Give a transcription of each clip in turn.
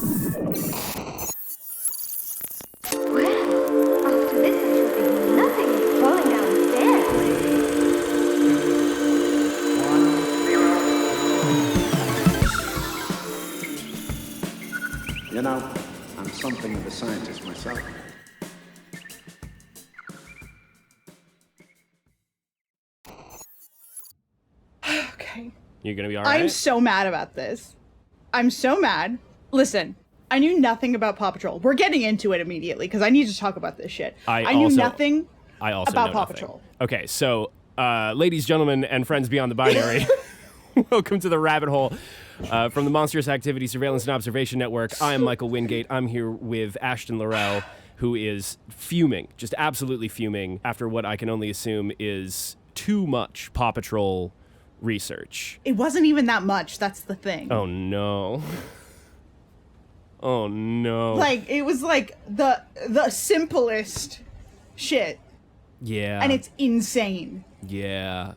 After this, there should be nothing falling downstairs. You know, I'm something of a scientist myself. Okay. You're gonna be all right? I'm so mad about this. I'm so mad. Listen, I knew nothing about Paw Patrol. We're getting into it immediately because I need to talk about this shit. I knew nothing about Paw Patrol. Okay, so, ladies, gentlemen, and friends beyond the binary, welcome to the rabbit hole from the Monstrous Activity Surveillance and Observation Network. I am Michael Wingate. I'm here with Ashton Laurel, who is fuming, just absolutely fuming, after what I can only assume is too much Paw Patrol research. It wasn't even that much. That's the thing. Oh, no. Oh, no. Like, it was like the simplest shit. Yeah. And it's insane. Yeah.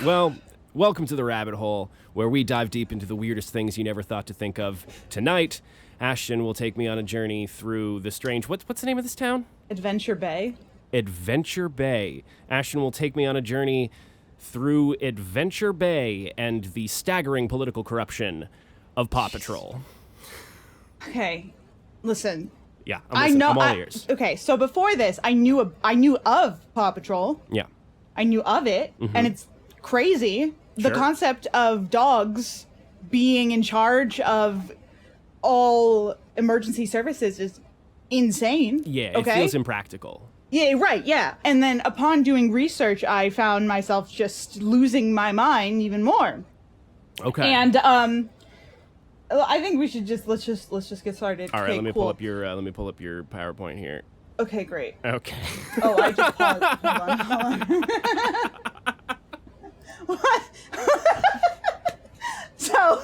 Well, welcome to the rabbit hole, where we dive deep into the weirdest things you never thought to think of. Tonight, Ashton will take me on a journey through the strange... What's the name of this town? Adventure Bay. Adventure Bay. Ashton will take me on a journey through Adventure Bay and the staggering political corruption of Paw Patrol. Okay, listen. Yeah, I'm all ears. Okay, so before this, I knew of Paw Patrol. Yeah. I knew of it, and it's crazy. The Sure. concept of dogs being in charge of all emergency services is insane. Yeah, okay? It feels impractical. Yeah, right, yeah. And then upon doing research, I found myself just losing my mind even more. Okay. And I think we should let's just get started. All right, okay, let me cool. pull up your PowerPoint here. Okay, great. Okay. Oh, I just paused. Hold on. What? So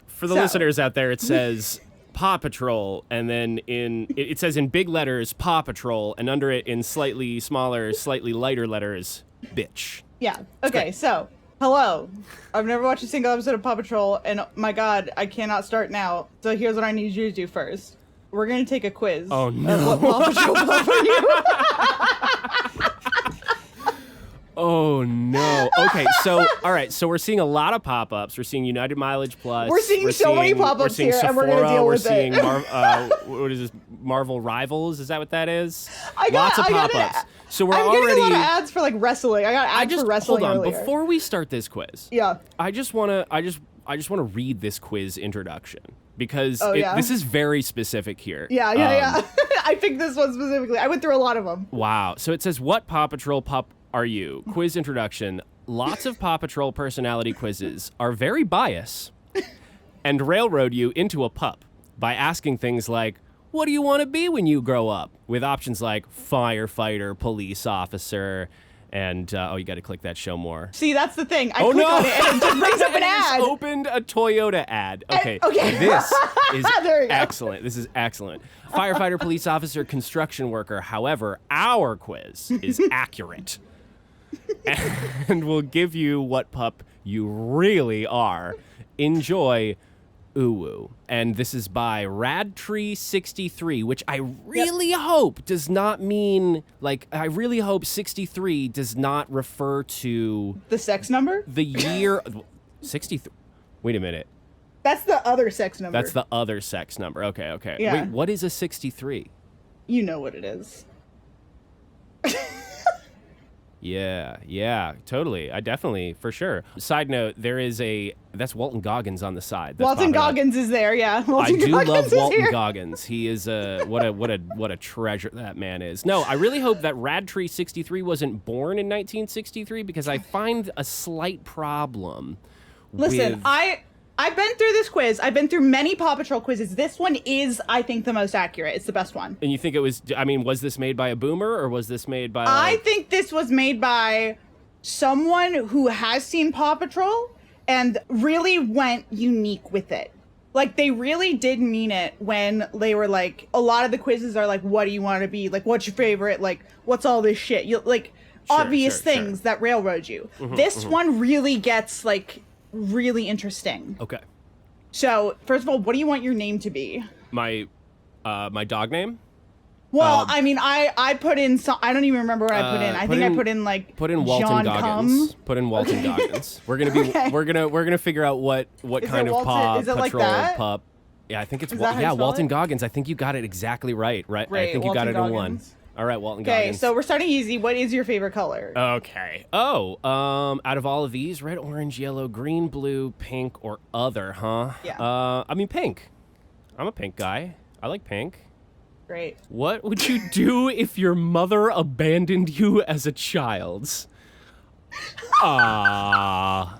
For the listeners out there, it says Paw Patrol, and then it says in big letters Paw Patrol, and under it in slightly smaller, slightly lighter letters, bitch. yeah. Okay, so hello. I've never watched a single episode of Paw Patrol, and my God, I cannot start now. So here's what I need you to do first. We're gonna take a quiz. Oh, no. Of what Paw Patrol was for you. Oh, no. Okay, so, all right, so we're seeing a lot of pop-ups. We're seeing United Mileage Plus. We're seeing so many pop-ups here, Sephora, and we're gonna deal with it. it. What is this, Marvel Rivals? Is that what that is? I Lots of pop-ups. So we're I'm already... getting a lot of ads for like wrestling. I got ads for wrestling hold on, earlier. before we start this quiz. Yeah. I just want to read this quiz introduction because yeah? this is very specific here. Yeah. I picked this one specifically. I went through a lot of them. Wow. So it says, what Paw Patrol pup are you? Quiz introduction. Lots of Paw Patrol personality quizzes are very biased and railroad you into a pup by asking things like, what do you want to be when you grow up? With options like firefighter, police officer, and, you got to click that show more. See, that's the thing. I click on it and it just brings up an ad. Just opened a Toyota ad. Okay. Okay. This is There you go. excellent. This is excellent. Firefighter, police officer, construction worker. However, our quiz is accurate. And will give you what pup you really are. Enjoy Uwu. And this is by Radtree63, which I really hope does not mean, I really hope 63 does not refer to... The sex number? The year... 63... Wait a minute. That's the other sex number. That's the other sex number. Okay. Yeah. Wait, what is a 63? You know what it is. Yeah, totally. I definitely, for sure. Side note, there is that's Walton Goggins on the side. That's Walton Goggins is there, yeah. I do love Walton here. Goggins. He is what a treasure that man is. No, I really hope that Radtree63 wasn't born in 1963 because I find a slight problem. Listen, I've been through this quiz. I've been through many Paw Patrol quizzes. This one is, I think, the most accurate. It's the best one. And you think it was, was this made by a boomer or was this made by... I think this was made by someone who has seen Paw Patrol and really went unique with it. Like, they really did mean it when they were like, a lot of the quizzes are like, what do you want to be? Like, what's your favorite? Like, what's all this shit? Obvious things that railroad you. This one really gets, really interesting. Okay. So, first of all, what do you want your name to be? My dog name? Well, I mean, I put in some. I don't even remember what I put in. I think I put in like Walton John Goggins. Cum. Put in Walton Goggins. We're gonna be Okay. we're gonna figure out what Is kind it of Walton- paw is it like patrol that? pup. Yeah, I think it's Is that how you spell Walton it? Goggins. I think you got it exactly right. I Great, think you got Walton it in one. Goggins. All right, Walton Okay, Goggins. so we're starting easy. What is your favorite color? Okay. Oh, out of all of these, red, orange, yellow, green, blue, pink, or other, huh? Yeah. I mean pink. I'm a pink guy. I like pink. Great. What would you do if your mother abandoned you as a child? I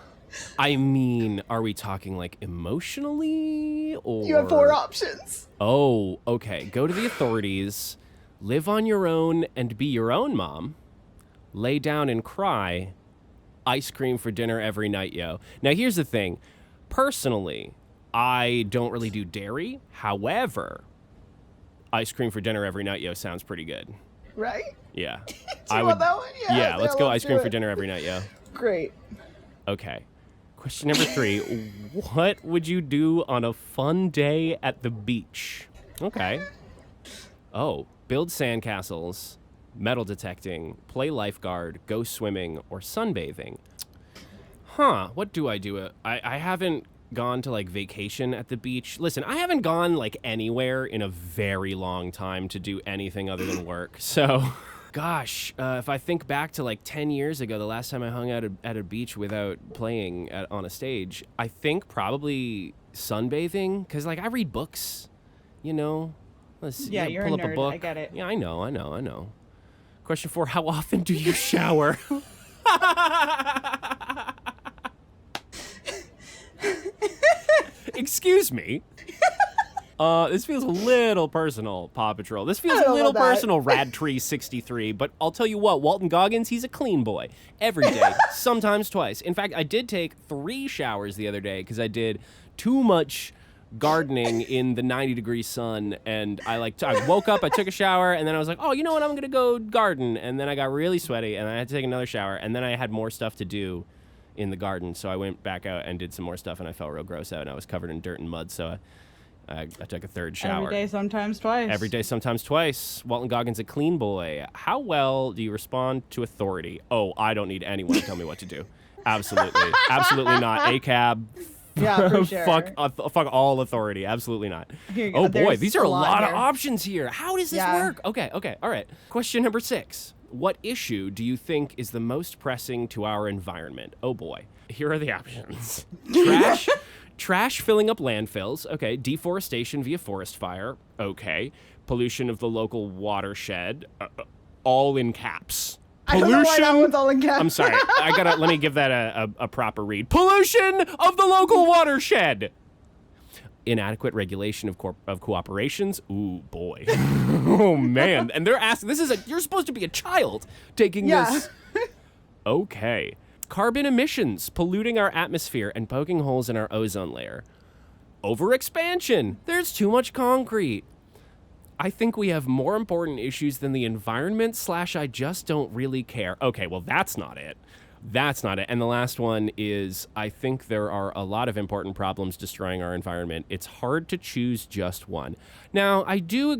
mean, are we talking like emotionally or? You have 4 options. Oh, okay. Go to the authorities, live on your own and be your own mom, lay down and cry, ice cream for dinner every night, yo. Now, here's the thing. Personally, I don't really do dairy. However, ice cream for dinner every night, yo, sounds pretty good. Right? Yeah. Do you want that one? Yeah, let's go ice cream do for it. dinner every night, yo. Great. Okay. Question number 3. What would you do on a fun day at the beach? Okay. Oh, build sandcastles, metal detecting, play lifeguard, go swimming, or sunbathing. Huh, what do I do? I haven't gone to like vacation at the beach. Listen, I haven't gone like anywhere in a very long time to do anything other than work. So, gosh, if I think back to like 10 years ago, the last time I hung out at a beach without playing on a stage, I think probably sunbathing, because like I read books, you know. Let's Yeah, you're pull a up nerd. a book. I get it. Yeah, I know. Question 4, how often do you shower? Excuse me. This feels a little personal, Paw Patrol. This feels I a don't little know that. personal, Radtree63. But I'll tell you what, Walton Goggins, he's a clean boy. Every day, sometimes twice. In fact, I did take 3 showers the other day because I did too much gardening in the 90-degree sun, and I woke up, I took a shower, and then I was like, oh, you know what, I'm gonna go garden. And then I got really sweaty, and I had to take another shower, and then I had more stuff to do in the garden, so I went back out and did some more stuff, and I felt real gross out, and I was covered in dirt and mud, so I took a 3rd shower. Every day, sometimes twice. Every day, sometimes twice. Walton Goggins, a clean boy. How well do you respond to authority? Oh, I don't need anyone to tell me what to do. Absolutely. Absolutely not. ACAB. Yeah, for sure. Fuck all authority. Absolutely not. Here you go. Oh boy, There's these are a lot of here. options here. How does this Yeah. work? Okay, all right. Question number 6. What issue do you think is the most pressing to our environment? Oh boy. Here are the options. Trash filling up landfills. Okay. Deforestation via forest fire. Okay. Pollution of the local watershed. All in caps. I don't know why that one's all in caps. I'm sorry. Let me give that a proper read. Pollution of the local watershed. Inadequate regulation of cooperations. Ooh, boy. Oh, man. And they're asking, you're supposed to be a child taking this. Okay. Carbon emissions, polluting our atmosphere and poking holes in our ozone layer. Overexpansion. There's too much concrete. I think we have more important issues than the environment / I just don't really care. Okay, well, that's not it. And the last one is, I think there are a lot of important problems destroying our environment. It's hard to choose just one. Now, I do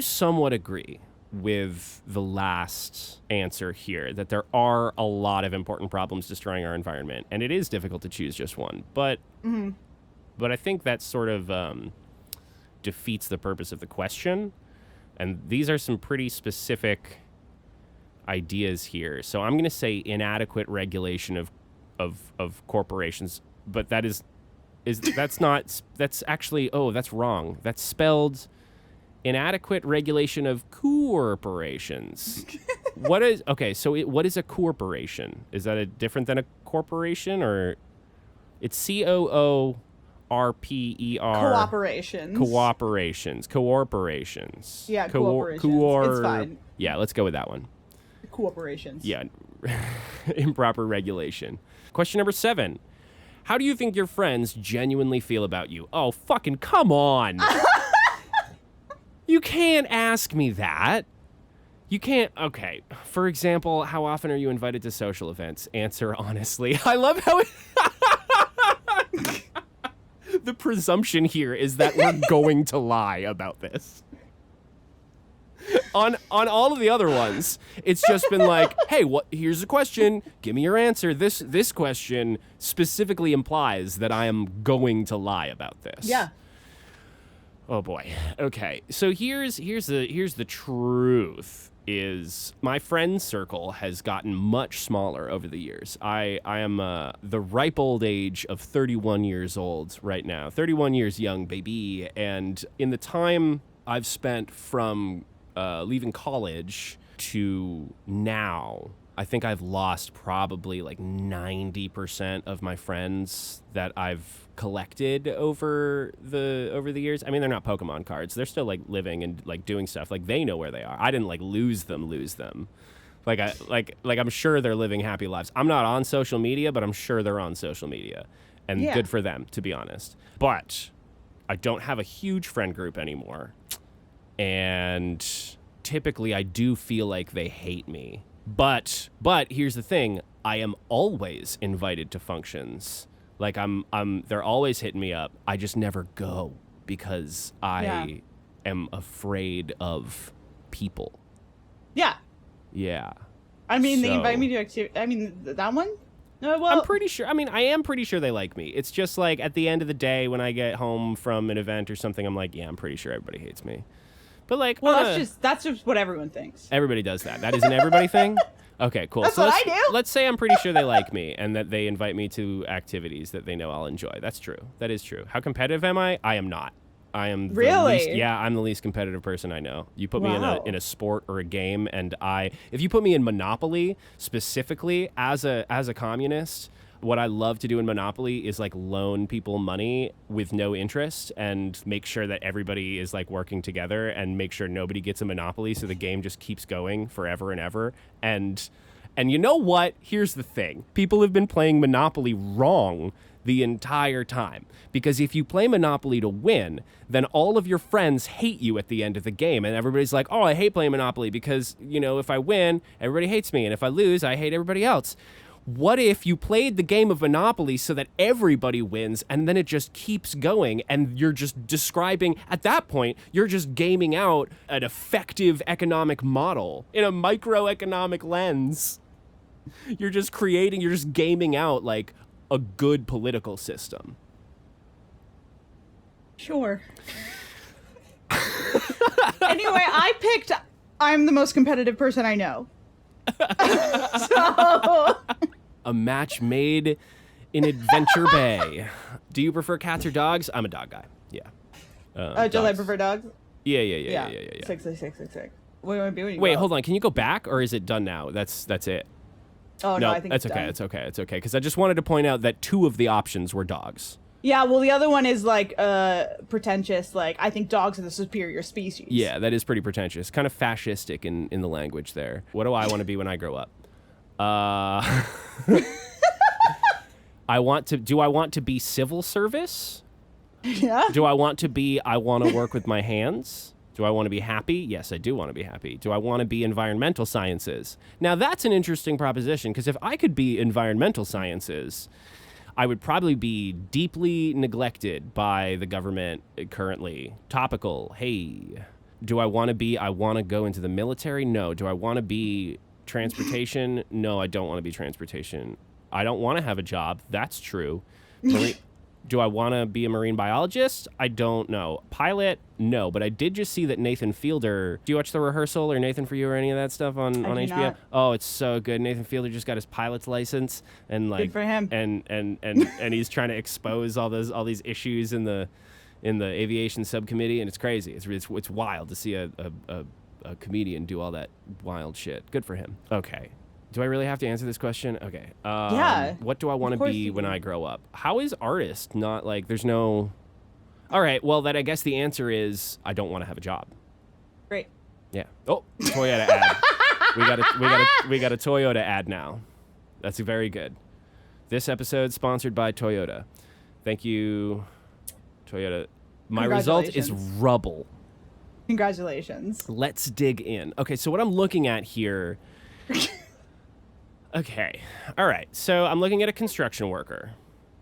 somewhat agree with the last answer here, that there are a lot of important problems destroying our environment, and it is difficult to choose just one. But I think that sort of defeats the purpose of the question. And these are some pretty specific ideas here. So I'm going to say inadequate regulation of corporations, but that's wrong. That's spelled inadequate regulation of corporations. What is a corporation? Is that different than a corporation, or it's COORPER? Cooperations. Cooperations. Yeah, cooperations. It's fine. Yeah, let's go with that one. Cooperations. Yeah. Improper regulation. Question number 7. How do you think your friends genuinely feel about you? Oh, fucking come on. You can't ask me that. You can't. Okay. For example, how often are you invited to social events? Answer honestly. I love how it... the presumption here is that we're going to lie about this. On all of the other ones, it's just been like, hey, here's a question. Give me your answer. This question specifically implies that I am going to lie about this. Yeah. Oh boy. Okay. So here's the truth. Is my friend circle has gotten much smaller over the years. I am the ripe old age of 31 years old right now. 31 years young, baby. And in the time I've spent from leaving college to now, I think I've lost probably like 90% of my friends that I've collected over the years. I mean, they're not Pokemon cards. They're still like living and like doing stuff. Like they know where they are. I didn't like lose them. Like I'm sure they're living happy lives. I'm not on social media, but I'm sure they're on social media. And good for them, to be honest. But I don't have a huge friend group anymore. And typically I do feel like they hate me. But here's the thing, I am always invited to functions. Like they're always hitting me up. I just never go because I am afraid of people. Yeah. Yeah. I mean, they invite me to activity. I mean, that one? No, well, I'm pretty sure. I mean, I am pretty sure they like me. It's just like at the end of the day when I get home from an event or something, I'm like, yeah, I'm pretty sure everybody hates me. But like, well, that's just what everyone thinks. Everybody does that. That is an everybody thing? Okay, cool. That's so what I do. Let's say I'm pretty sure they like me and that they invite me to activities that they know I'll enjoy. That's true. That is true. How competitive am I? I am not. I am really? I'm the least competitive person I know. You put me in a sport or a game, and if you put me in Monopoly specifically as a communist, what I love to do in Monopoly is like loan people money with no interest and make sure that everybody is like working together and make sure nobody gets a monopoly so the game just keeps going forever and ever. And you know what? Here's the thing. People have been playing Monopoly wrong the entire time. Because if you play Monopoly to win, then all of your friends hate you at the end of the game. And everybody's like, oh, I hate playing Monopoly because, you know, if I win, everybody hates me. And if I lose, I hate everybody else. What if you played the game of Monopoly so that everybody wins and then it just keeps going and you're just describing, at that point, you're just gaming out an effective economic model in a microeconomic lens. You're just gaming out like a good political system. Sure. Anyway, I'm the most competitive person I know. So... A match made in Adventure Bay. Do you prefer cats or dogs? I'm a dog guy. Yeah. Do I prefer dogs? Yeah. Six. What do I do when you Wait, go? hold on. Can you go back, or is it done now? That's it. Oh no, I think that's it's okay. done. It's okay. Because I just wanted to point out that 2 of the options were dogs. Yeah, well, the other one is like pretentious. Like, I think dogs are the superior species. Yeah, that is pretty pretentious. Kind of fascistic in the language there. What do I want to be when I grow up? Do I want to be civil service? Yeah. Do I want to work with my hands? Do I want to be happy? Yes, I do want to be happy. Do I want to be environmental sciences? Now, that's an interesting proposition, because if I could be environmental sciences, I would probably be deeply neglected by the government currently. Topical. Hey, do I want to go into the military? No. Do I want to be transportation? No, I don't want to be transportation. I don't want to have a job. That's true. Do I want to be a marine biologist? I don't know. Pilot? No. But I did just see that Nathan Fielder... Do you watch The Rehearsal or Nathan For You or any of that stuff on HBO? Not. Oh, it's so good. Nathan Fielder just got his pilot's license, and like, good for him. And he's trying to expose all these issues in the aviation subcommittee, and it's crazy. It's wild to see a comedian do all that wild shit. Good for him. Okay. Do I really have to answer this question? Okay. Yeah. What do I want to be when I grow up? How is artist not like, there's no... All right, well, then I guess the answer is I don't want to have a job. Great. Yeah. Oh, Toyota ad. We got a Toyota ad now. That's very good. This episode sponsored by Toyota. Thank you, Toyota. My result is rubble. Congratulations. Let's dig in. Okay, so what I'm looking at here... Okay. All right. So I'm looking at a construction worker.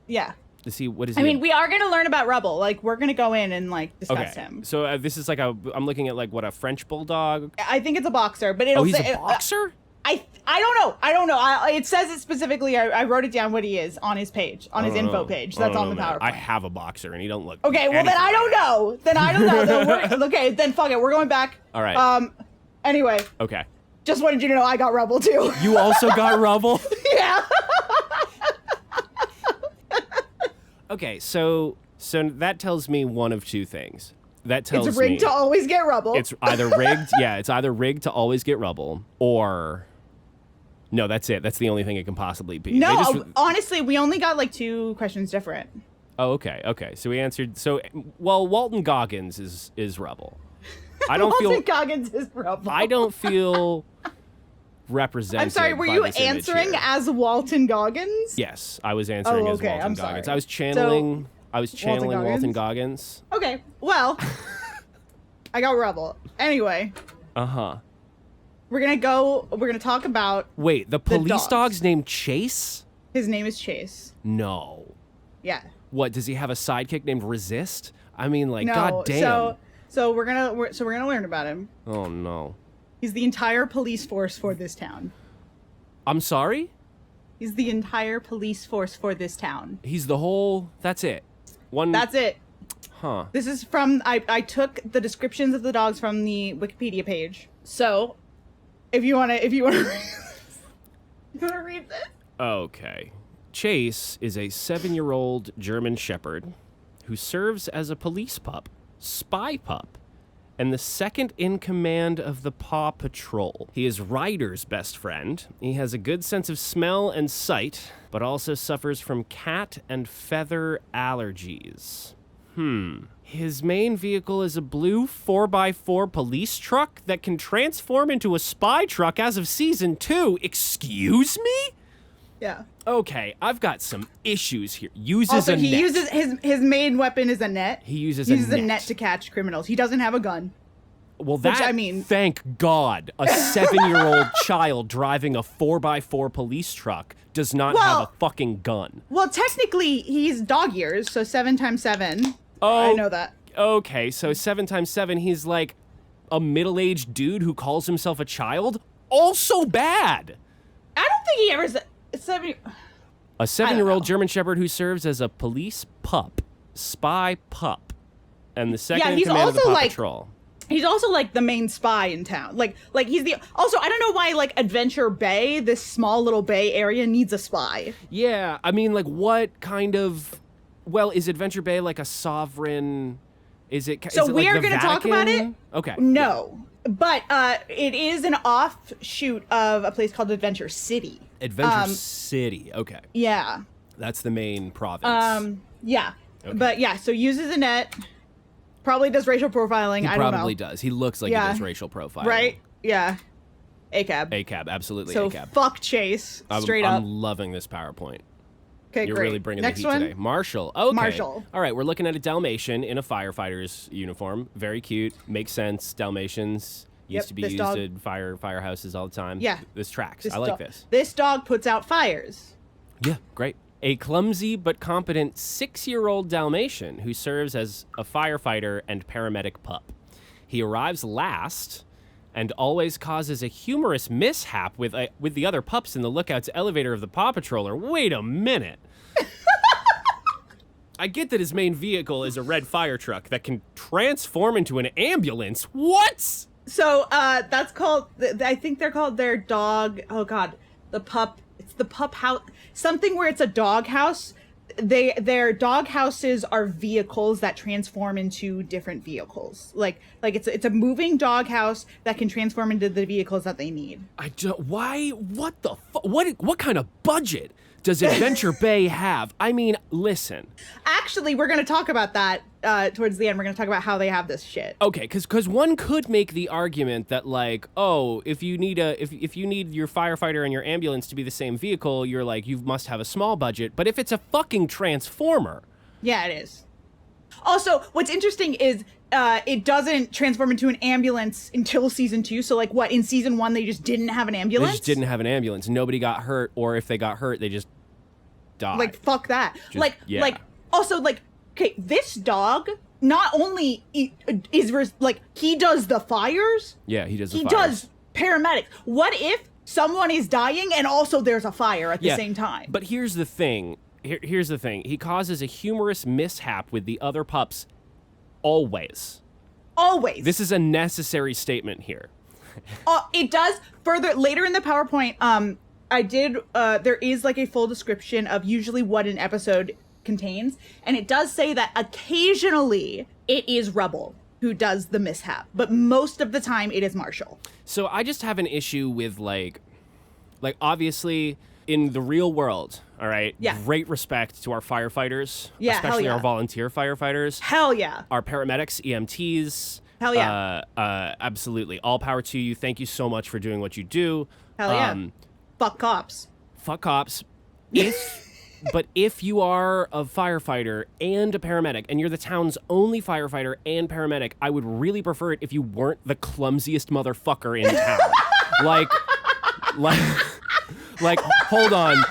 Yeah. To see what is he? I mean, we are going to learn about Rubble. Like, we're going to go in and, like, discuss him. So this is like I'm looking at, like, what, a French bulldog? I think it's a boxer, but it'll he's say... a boxer? I don't know. It says it specifically. I wrote it down what he is on his page, on his info page. That's on the PowerPoint. I have a boxer, and he don't look... Okay, well, then I don't know. Okay, then fuck it. We're going back. All right. Anyway. Okay. Just wanted you to know I got Rubble, too. You also got Rubble? Yeah. Okay, so that tells me one of two things. That tells me... It's rigged to always get Rubble. It's either rigged... yeah, it's either rigged to always get Rubble, or... No, that's it. That's the only thing it can possibly be. No, honestly, we only got, like, 2 questions different. Oh, okay. So we answered... So, well, Walton Goggins is Rubble. I don't feel... Walton Goggins is Rubble. I don't feel... represented. I'm sorry, were by you this image answering here. as Walton Goggins? Yes, I was answering as okay, Walton I'm Goggins. sorry. I was channeling Walton Goggins? Goggins. Okay, well, I got Rubble. Anyway, we're gonna talk about... Wait, the police dogs. dog's named Chase? His name is Chase. No. Yeah. What, does he have a sidekick named Resist? I mean, like, No, goddamn. so we're gonna learn about him. Oh, no. He's the entire police force for this town. I'm sorry? He's the entire police force for this town. He's the whole... That's it. That's it. Huh. This is from... I took the descriptions of the dogs from the Wikipedia page. So, if you wanna read this? Okay. Chase is a 7-year-old German Shepherd who serves as a police pup, spy pup, and the second in command of the Paw Patrol. He is Ryder's best friend. He has a good sense of smell and sight, but also suffers from cat and feather allergies. His main vehicle is a blue 4x4 police truck that can transform into a spy truck as of season 2. Excuse me? Yeah. Okay, I've got some issues here. Uses Also, a net. he uses his main weapon is a net. He uses a net. net to catch criminals. He doesn't have a gun. Well, that, I mean... thank God, a 7-year-old child driving a 4x4 police truck does not have a fucking gun. Well, technically, he's dog years, so 7 times 7. Oh, I know that. Okay, so 7 times 7, he's like a middle-aged dude who calls himself a child? Also bad! I don't think he ever said... A 7-year-old German Shepherd who serves as a police pup, spy pup, and the second in command of the Paw Patrol. He's also like the main spy in town. Like he's the... Also, I don't know why like Adventure Bay, this small little bay area, needs a spy. Yeah, I mean, like, what kind of... Well, is Adventure Bay like a sovereign... Is it So is it we like are the going to talk about it? Okay. No. But it is an offshoot of a place called Adventure City. Adventure City, okay. Yeah. That's the main province. Yeah. Okay. But yeah, so uses a net. Probably does racial profiling. I don't know. Probably does. He looks like he does racial profiling. Right? Yeah. ACAB. ACAB, absolutely So ACAB. fuck Chase, straight up. I'm loving this PowerPoint. Okay, You're great. really bringing Next the heat one. today. Marshall. Okay. Marshall. All right, we're looking at a Dalmatian in a firefighter's uniform. Very cute. Makes sense. Dalmatians used to be used at firehouses all the time. Yeah. This tracks. I like this. This dog puts out fires. Yeah, great. A clumsy but competent 6-year-old Dalmatian who serves as a firefighter and paramedic pup. He arrives last and always causes a humorous mishap with the other pups in the lookout's elevator of the Paw Patroller. Wait a minute. I get that his main vehicle is a red fire truck that can transform into an ambulance. What? So that's called, I think they're called their dog, oh God, the pup, it's the pup house, something where it's a dog house. Their dog houses are vehicles that transform into different vehicles. Like it's a moving dog house that can transform into the vehicles that they need. What the fuck? What kind of budget does Adventure Bay have? I mean, listen. Actually, we're going to talk about that towards the end. We're going to talk about how they have this shit. Okay, because one could make the argument that, like, oh, if you need if you need your firefighter and your ambulance to be the same vehicle, you're like, you must have a small budget. But if it's a fucking transformer. Yeah, it is. Also, what's interesting is it doesn't transform into an ambulance until season 2. So, like, what, in season 1, they just didn't have an ambulance? They just didn't have an ambulance. Nobody got hurt, or if they got hurt, they just died. Like, fuck that. Like, Also, like, okay, this dog not only he does the fires. Yeah, he does the he fires. does paramedics. What if someone is dying and also there's a fire at the same time? But here's the thing. Here's the thing. He causes a humorous mishap with the other pups always. Always. This is a necessary statement here. It does further later in the PowerPoint. There is like a full description of usually what an episode contains, and it does say that occasionally it is Rubble who does the mishap, but most of the time it is Marshall. So I just have an issue with like obviously in the real world, all right? Yeah. Great respect to our firefighters, Yeah, hell especially yeah. our volunteer firefighters. Hell yeah. Our paramedics, EMTs. Hell yeah. Absolutely. All power to you. Thank you so much for doing what you do. Hell yeah. Fuck cops. Fuck cops. But if you are a firefighter and a paramedic, and you're the town's only firefighter and paramedic, I would really prefer it if you weren't the clumsiest motherfucker in town. like, hold on.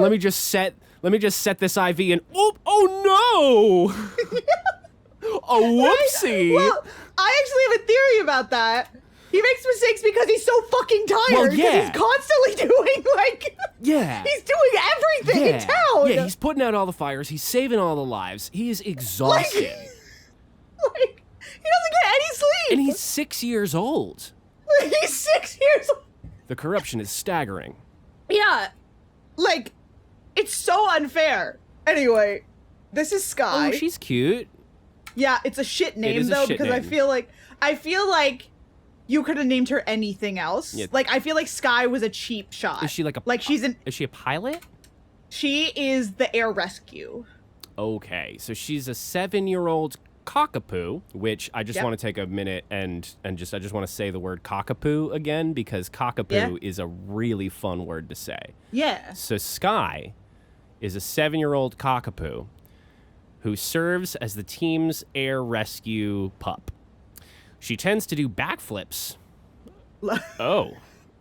Let me just set this IV and oh no! A whoopsie. Well, I actually have a theory about that. He makes mistakes because he's so fucking tired. Well, yeah. He's constantly doing Yeah. He's doing everything in town. Yeah, he's putting out all the fires. He's saving all the lives. He is exhausted. He doesn't get any sleep. And he's 6 years old. He's 6 years old. The corruption is staggering. Yeah. It's so unfair. Anyway, this is Sky. Oh, she's cute. Yeah, it's a shit name is a though, shit because name. I feel like you could have named her anything else. Yeah. I feel like Sky was a cheap shot. Is she is she a pilot? She is the air rescue. Okay, so she's a 7-year-old cockapoo, which I just Yep. want to take a minute and I just want to say the word cockapoo again because cockapoo is a really fun word to say. Yeah. So Sky is a 7-year-old cockapoo who serves as the team's air rescue pup. She tends to do backflips. Oh,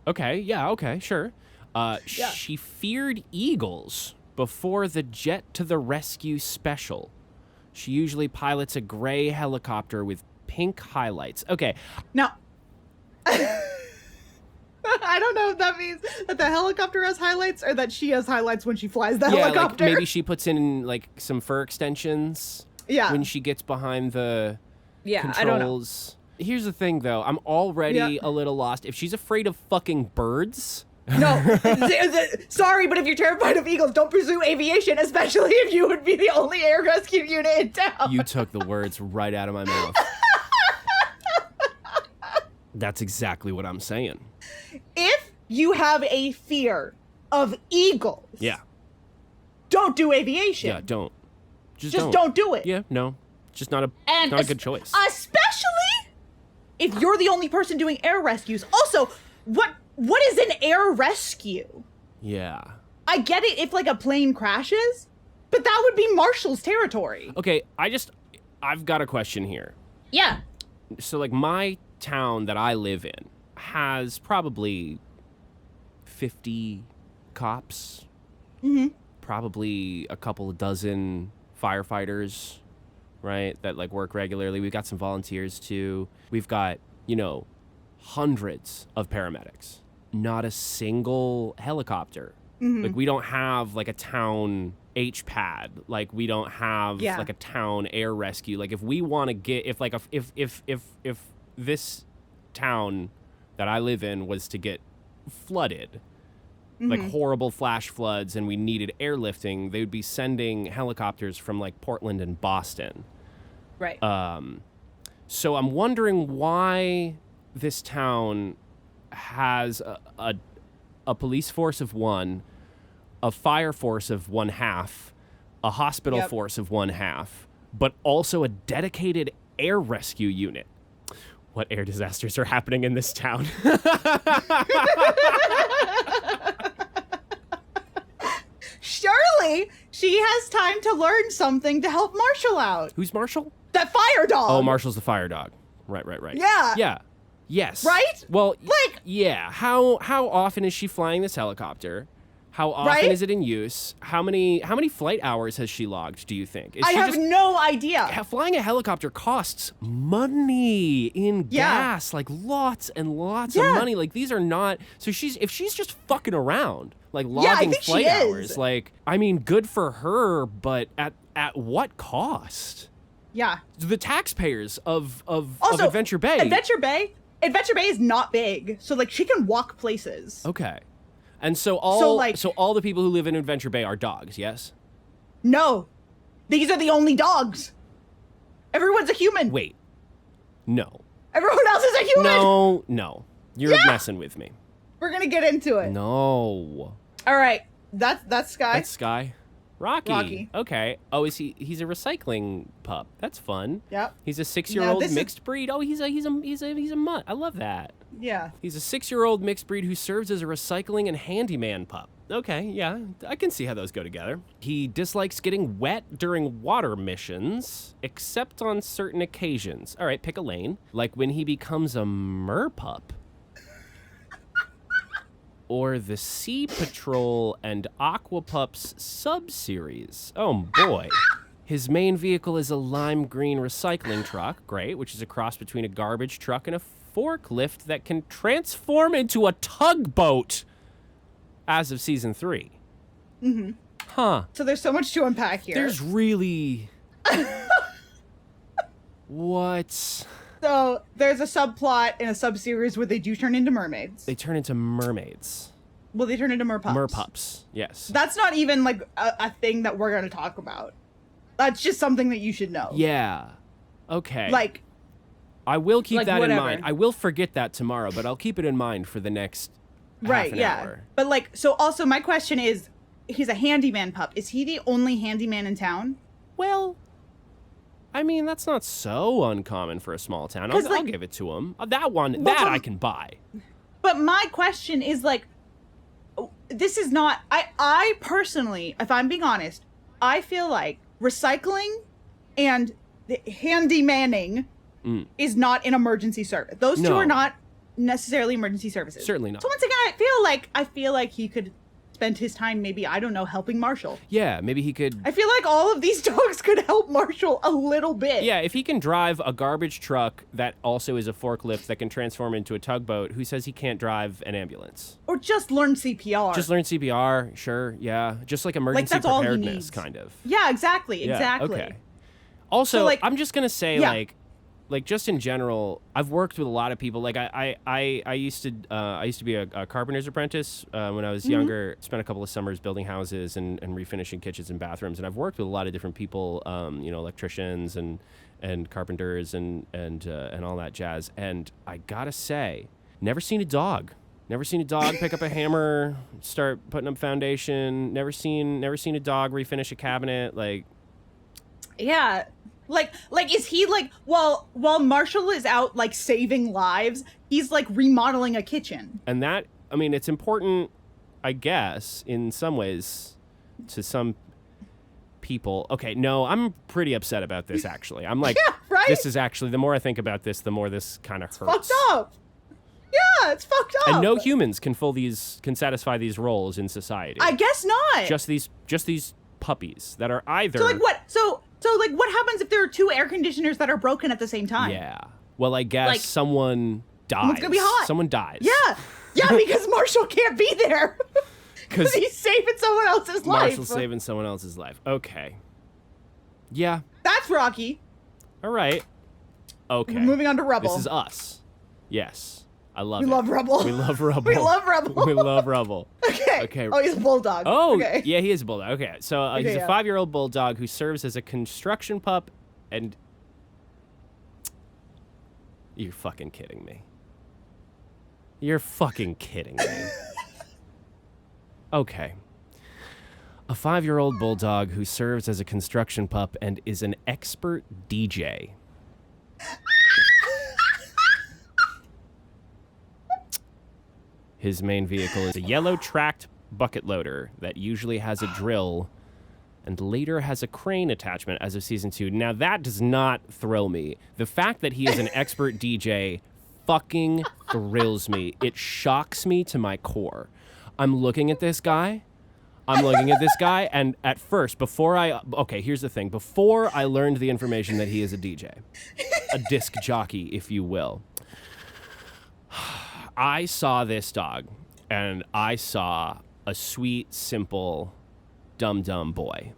okay. Yeah, okay, sure. She feared eagles before the Jet to the Rescue special. She usually pilots a gray helicopter with pink highlights. Okay. Now, I don't know if that means that the helicopter has highlights or that she has highlights when she flies the helicopter. Maybe she puts in some fur extensions. Yeah. When she gets behind the controls. I don't know. Here's the thing, though. I'm already a little lost. If she's afraid of fucking birds. No, sorry, but if you're terrified of eagles, don't pursue aviation, especially if you would be the only air rescue unit in town. You took the words right out of my mouth. That's exactly what I'm saying. If you have a fear of eagles, don't do aviation. Yeah, don't. Just don't do it. Yeah, no. It's just not a good choice. Especially if you're the only person doing air rescues. Also, what is an air rescue? Yeah. I get it if a plane crashes, but that would be Marshall's territory. Okay, I've got a question here. Yeah. So my town that I live in has probably 50 cops. Mm-hmm. Probably a couple of dozen firefighters, right? That work regularly. We've got some volunteers too. We've got, hundreds of paramedics. Not a single helicopter. Mm-hmm. We don't have a town H-pad. We don't have a town air rescue. If we want to get if this town that I live in was to get flooded, horrible flash floods, and we needed airlifting, they would be sending helicopters from Portland and Boston. Right. So I'm wondering why this town has a police force of 1, a fire force of 1/2, a hospital force of 1/2, but also a dedicated air rescue unit. What air disasters are happening in this town? Surely she has time to learn something to help Marshall out. Who's Marshall? That fire dog. Oh, Marshall's the fire dog. Right. Yeah. Yeah. Yes. Right? Well, yeah. How often is she flying this helicopter? How often Right? is it in use? How many flight hours has she logged, do you think? Is I she have just- no idea. Flying a helicopter costs money in Yeah. gas, like lots and lots of Yeah. money. Like these are not. So if she's just fucking around, like I logging think she flight is. hours, like I mean, good for her, but at what cost? Yeah. The taxpayers of Also, Adventure Bay. Adventure Bay is not big, so like she can walk places. Okay, and so all like- all the people who live in Adventure Bay are dogs. Yes. No, these are the only dogs. Everyone's a human. Wait. No. Everyone else is a human. No. You're messing with me. We're gonna get into it. No. All right, that's Sky. That's Sky. Rocky. Rocky. Okay. Oh, he's a recycling pup. That's fun. Yep. He's a Now, 6-year-old this is- mixed breed. Oh, he's a mutt. I love that. Yeah. He's a 6-year-old mixed breed who serves as a recycling and handyman pup. Okay, yeah, I can see how those go together. He dislikes getting wet during water missions, except on certain occasions. All right, pick a lane. Like when he becomes a merpup. Or the Sea Patrol and Aquapups sub-series. Oh boy. His main vehicle is a lime green recycling truck, great, which is a cross between a garbage truck and a forklift that can transform into a tugboat as of season 3. Mm-hmm. Huh. So there's so much to unpack here. There's really... What? So there's a subplot in a sub-series where they do turn into mermaids. They turn into mermaids. Well, they turn into merpups. Merpups, yes. That's not even like a thing that we're going to talk about. That's just something that you should know. Yeah. Okay. Like, I will keep like, that in whatever. mind. I will forget that tomorrow, but I'll keep it in mind for the next half an hour. But like, so also my question is, he's a handyman pup. Is he the only handyman in town? Well, I mean, that's not so uncommon for a small town. I'll 'Cause, like- give it to him. That one, Well, that from- I can buy. But my question is like, this is not, I personally, if I'm being honest, I feel like recycling and the handymanning is not an emergency service. Those two No. are not necessarily emergency services. Certainly not. So once again, I feel like he could spend his time maybe, I don't know, helping Marshall. Yeah, maybe he could... I feel like all of these dogs could help Marshall a little bit. Yeah, if he can drive a garbage truck that also is a forklift that can transform into a tugboat, who says he can't drive an ambulance? Or just learn CPR. Just learn CPR, sure, yeah. Just like emergency that's all he preparedness, needs. kind of. Yeah, exactly, Yeah, exactly. okay. Also, So, like- I'm just gonna say, Yeah. like just in general, I've worked with a lot of people. Like I used to be a carpenter's apprentice when I was younger. Spent a couple of summers building houses and refinishing kitchens and bathrooms. And I've worked with a lot of different people, electricians and carpenters and all that jazz. And I gotta say, never seen a dog. Never seen a dog pick up a hammer, start putting up foundation. Never seen a dog refinish a cabinet. Like. Yeah. Like is he like while Marshall is out like saving lives, he's like remodeling a kitchen. And that, I mean, it's important, I guess, in some ways, to some people. Okay, no, I'm pretty upset about this, actually. I'm like, Yeah, right? This is actually, the more I think about this, the more this kind of hurts. Fucked up. Yeah, it's fucked up. And no humans can satisfy these roles in society. I guess not. Just these puppies that are either. So like what? So like what happens if there are two air conditioners that are broken at the same time? Yeah. Well, I guess Like, someone dies. someone's gonna be hot. Someone dies. Yeah. Yeah, because Marshall can't be there. Because he's saving someone else's life. Marshall's saving someone else's life. Okay. Yeah. That's Rocky. All right. Okay. We're moving on to Rubble. This is us. Yes. I love it. We love Rubble. We love Rubble. We love Rubble. We love Rubble. Okay. Okay. Oh, he's a bulldog. Oh, okay. yeah, he is a bulldog. Okay. So he's Okay, a yeah. 5-year-old bulldog who serves as a construction pup and... You're fucking kidding me. You're fucking kidding me. Okay. A 5-year-old bulldog who serves as a construction pup and is an expert DJ. His main vehicle is a yellow tracked bucket loader that usually has a drill and later has a crane attachment as of season 2. Now that does not thrill me. The fact that he is an expert DJ fucking thrills me. It shocks me to my core. I'm looking at this guy. I'm looking at this guy, and at first, here's the thing. Before I learned the information that he is a DJ, a disc jockey, if you will, I saw this dog, and I saw a sweet, simple, dumb boy,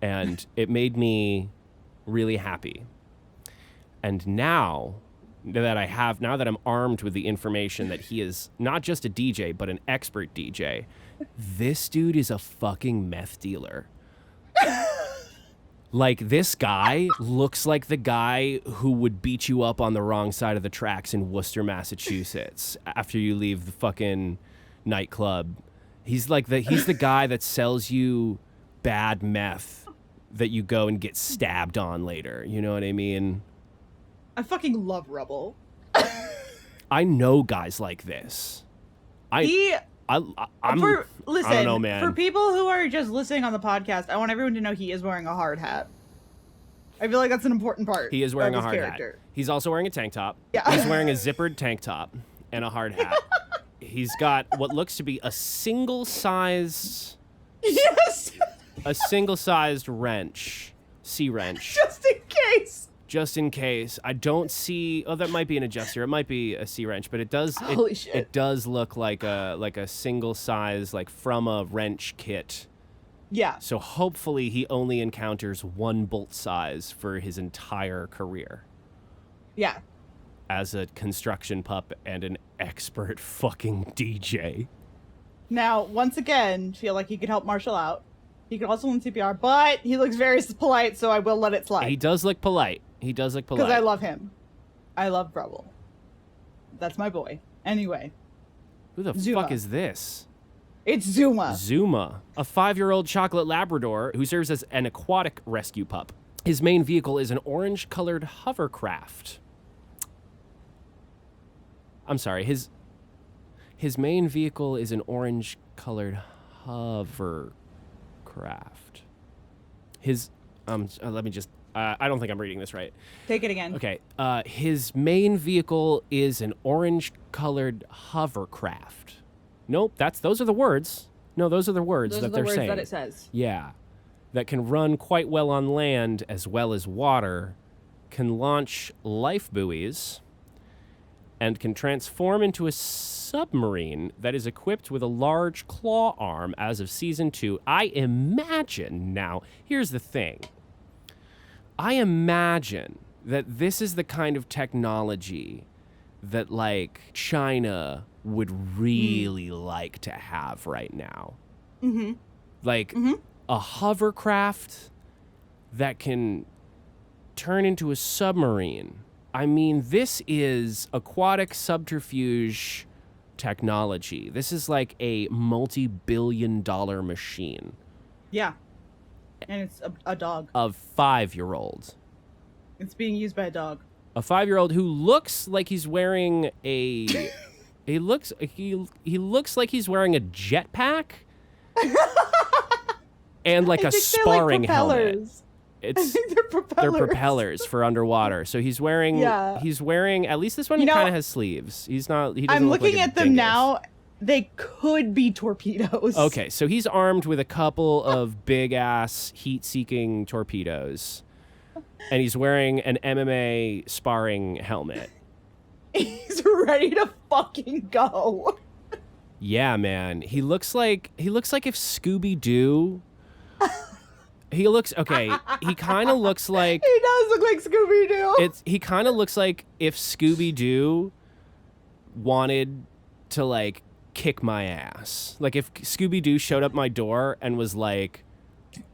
and it made me really happy. And now that I'm armed with the information that he is not just a DJ, but an expert DJ, this dude is a fucking meth dealer. Like, this guy looks like the guy who would beat you up on the wrong side of the tracks in Worcester, Massachusetts after you leave the fucking nightclub. He's the guy that sells you bad meth that you go and get stabbed on later. You know what I mean? I fucking love Rubble. I know guys like this. Listen, I don't know, man. For people who are just listening on the podcast, I want everyone to know he is wearing a hard hat. I feel like that's an important part. He is wearing of a hard his character. hat. He's also wearing a tank top. Yeah. He's wearing a zippered tank top and a hard hat. He's got what looks to be a single-sized Yes. a single-sized wrench, C-wrench. Just in case. I don't see. Oh, that might be an adjuster. It might be a C-wrench, but it does. Holy shit. It does look like a single size, like from a wrench kit. Yeah. So hopefully he only encounters one bolt size for his entire career Yeah. as a construction pup and an expert fucking DJ. Now, once again, feel like he could help Marshall out. He could also learn CPR, but he looks very polite, so I will let it slide. He does look polite. Because I love him. I love Rubble. That's my boy. Anyway. Who the Zuma. fuck is this? It's Zuma. Zuma, a 5-year-old chocolate Labrador who serves as an aquatic rescue pup. His main vehicle is an orange-colored hovercraft. I'm sorry, his main vehicle is an orange-colored hovercraft. Let me just... I don't think I'm reading this right. Take it again. Okay. His main vehicle is an orange-colored hovercraft. Nope, those are the words. No, those are the words that they're saying. Those are the words that it says. Yeah. That can run quite well on land as well as water, can launch life buoys, and can transform into a submarine that is equipped with a large claw arm as of Season 2. I imagine, now, here's the thing. I imagine that this is the kind of technology that, like, China would really like to have right now. Mm-hmm. Like, a hovercraft that can turn into a submarine. I mean, this is aquatic subterfuge technology. This is like a multi-billion-dollar machine. Yeah. And it's a dog. A 5-year-old. It's being used by a dog. A 5-year-old who looks like he's wearing a... he looks like he's wearing a jetpack and like a sparring helmet. I think they're propellers. They're propellers for underwater. So he's wearing. Yeah. He's wearing. At least this one kind of has sleeves. He's not. He doesn't I'm look looking like a at them dingus. now. They could be torpedoes. Okay, so he's armed with a couple of big ass heat-seeking torpedoes, and he's wearing an MMA sparring helmet. He's ready to fucking go. Yeah, man. He looks like if Scooby-Doo. He looks okay. He kind of looks like he does look like Scooby-Doo. He kind of looks like if Scooby-Doo wanted to like kick my ass. Like if Scooby-Doo showed up my door and was like,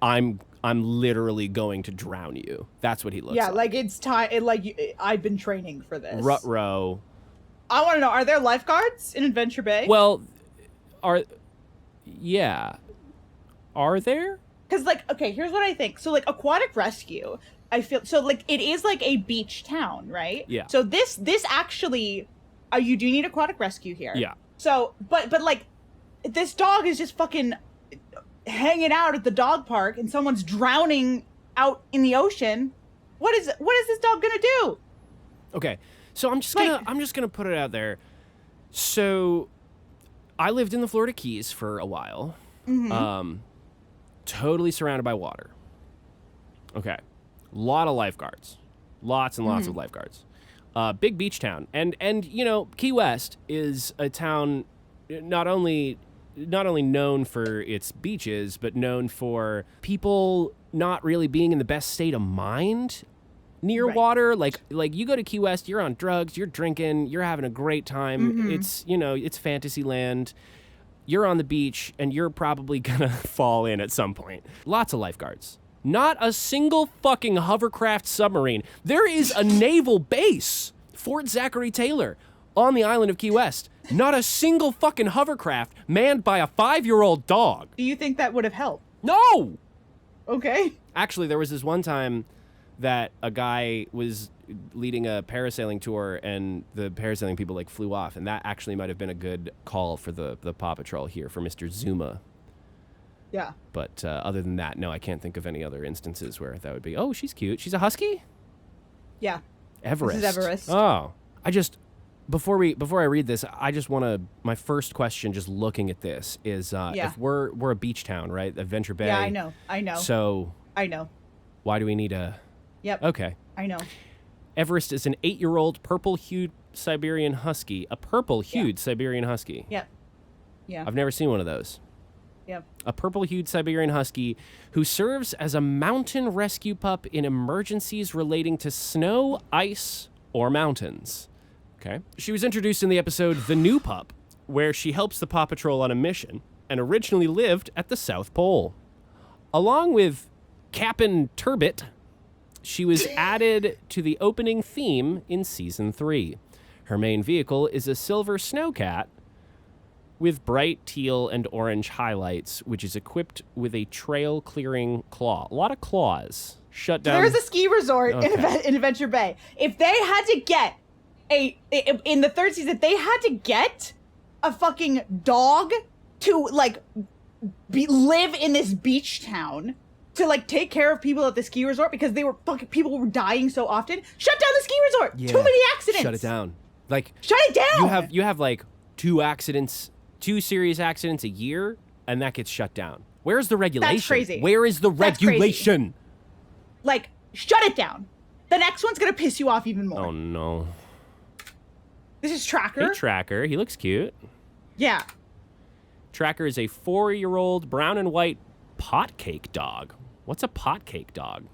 I'm literally going to drown you. That's what he looks like. Yeah, like it's time. I've been training for this. Ruh-roh. I want to know: are there lifeguards in Adventure Bay? Well, are there? Because, like, okay, here's what I think. So, like, aquatic rescue, I feel so like it is like a beach town, right? Yeah. So this actually, you do need aquatic rescue here. Yeah. So, but like, this dog is just fucking hanging out at the dog park, and someone's drowning out in the ocean. What is this dog gonna do? Okay, so I'm just gonna put it out there. So, I lived in the Florida Keys for a while. Totally surrounded by water. Okay. Lot of lifeguards. Lots and lots of lifeguards. Big beach town. And you know, Key West is a town not only known for its beaches, but known for people not really being in the best state of mind near water. Like you go to Key West, you're on drugs, you're drinking, you're having a great time. It's, you know, it's fantasy land. You're on the beach and you're probably gonna fall in at some point. Lots of lifeguards. Not a single fucking hovercraft submarine. There is a naval base, Fort Zachary Taylor, on the island of Key West. Not a single fucking hovercraft manned by a 5-year-old dog. Do you think that would have helped? No! Okay. Actually, there was this one time that a guy was leading a parasailing tour and the parasailing people like flew off, and that actually might have been a good call for the Paw Patrol here for Mr. Zuma. Yeah. But other than that, no, I can't think of any other instances where that would be, oh, she's cute. She's a husky? Yeah. Everest. This is Everest. Oh. Before I read this, I just want to, my first question just looking at this is, if we're a beach town, right? Adventure Bay. Yeah, I know. So. I know. Why do we need a. Yep. Okay. I know. Everest is an 8-year-old purple-hued Siberian husky. A purple-hued Siberian husky. Yep. Yeah. I've never seen one of those. Yep. A purple-hued Siberian husky who serves as a mountain rescue pup in emergencies relating to snow, ice, or mountains. Okay. She was introduced in the episode The New Pup, where she helps the Paw Patrol on a mission and originally lived at the South Pole. Along with Cap'n Turbot, she was added to the opening theme in Season 3. Her main vehicle is a silver snowcat with bright teal and orange highlights, which is equipped with a trail-clearing claw. A lot of claws. Shut down. There's a ski resort in Adventure Bay. If they had to get in the third season, they had to get a fucking dog to, like, live in this beach town to, like, take care of people at the ski resort because people were dying so often. Shut down the ski resort. Yeah. Too many accidents. Shut it down. Like, shut it down. You have like 2 serious accidents a year, and that gets shut down. Where's the regulation? That's crazy. Where is the regulation? Like, shut it down. The next one's gonna piss you off even more. Oh no. This is Tracker. Hey, Tracker. He looks cute. Yeah. Tracker is a 4-year-old brown and white potcake dog. What's a potcake dog?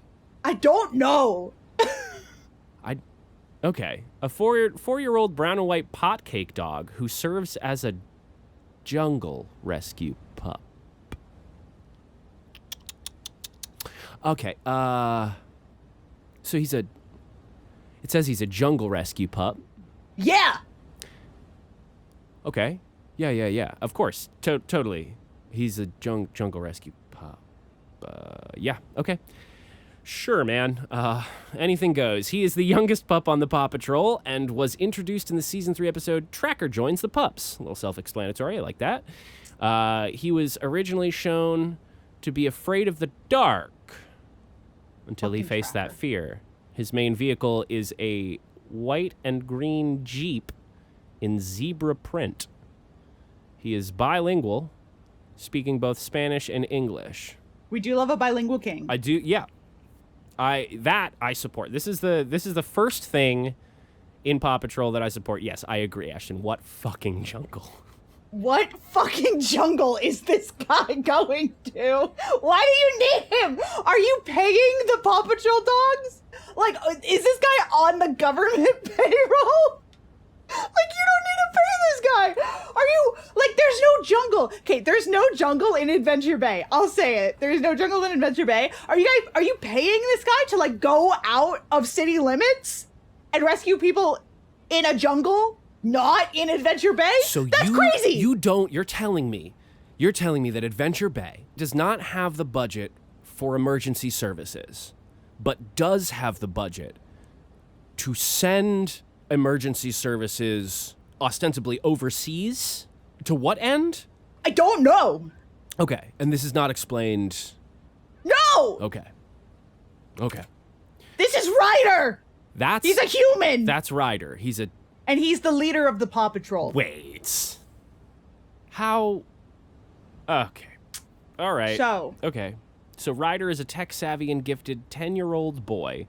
I don't know. Okay. A 4-year-old brown and white potcake dog who serves as a jungle rescue pup. Okay. So it says he's a jungle rescue pup. Yeah. Okay. Yeah. Of course. Totally. He's a jungle rescue pup. Yeah. Okay. Sure, man. Anything goes. He is the youngest pup on the Paw Patrol and was introduced in the Season 3 episode Tracker Joins the Pups. A little self-explanatory. I like that. He was originally shown to be afraid of the dark until he faced that fear. His main vehicle is a white and green Jeep in zebra print. He is bilingual, speaking both Spanish and English. We do love a bilingual king. I do, yeah. I support. This is the first thing in Paw Patrol that I support. Yes, I agree, Ashton. What fucking jungle? What fucking jungle is this guy going to? Why do you need him? Are you paying the Paw Patrol dogs? Like, is this guy on the government payroll? Like, you don't need to pay this guy. Are you, like, there's no jungle. Okay, there's no jungle in Adventure Bay. I'll say it. There's no jungle in Adventure Bay. Are you paying this guy to, like, go out of city limits and rescue people in a jungle? Not in Adventure Bay? So that's crazy. You're telling me that Adventure Bay does not have the budget for emergency services, but does have the budget to send emergency services ostensibly overseas? To what end? I don't know. Okay, and this is not explained. No! Okay. This is Ryder! He's a human! That's Ryder. And he's the leader of the Paw Patrol. Wait. How? Okay. All right. So. Okay. So Ryder is a tech-savvy and gifted 10-year-old boy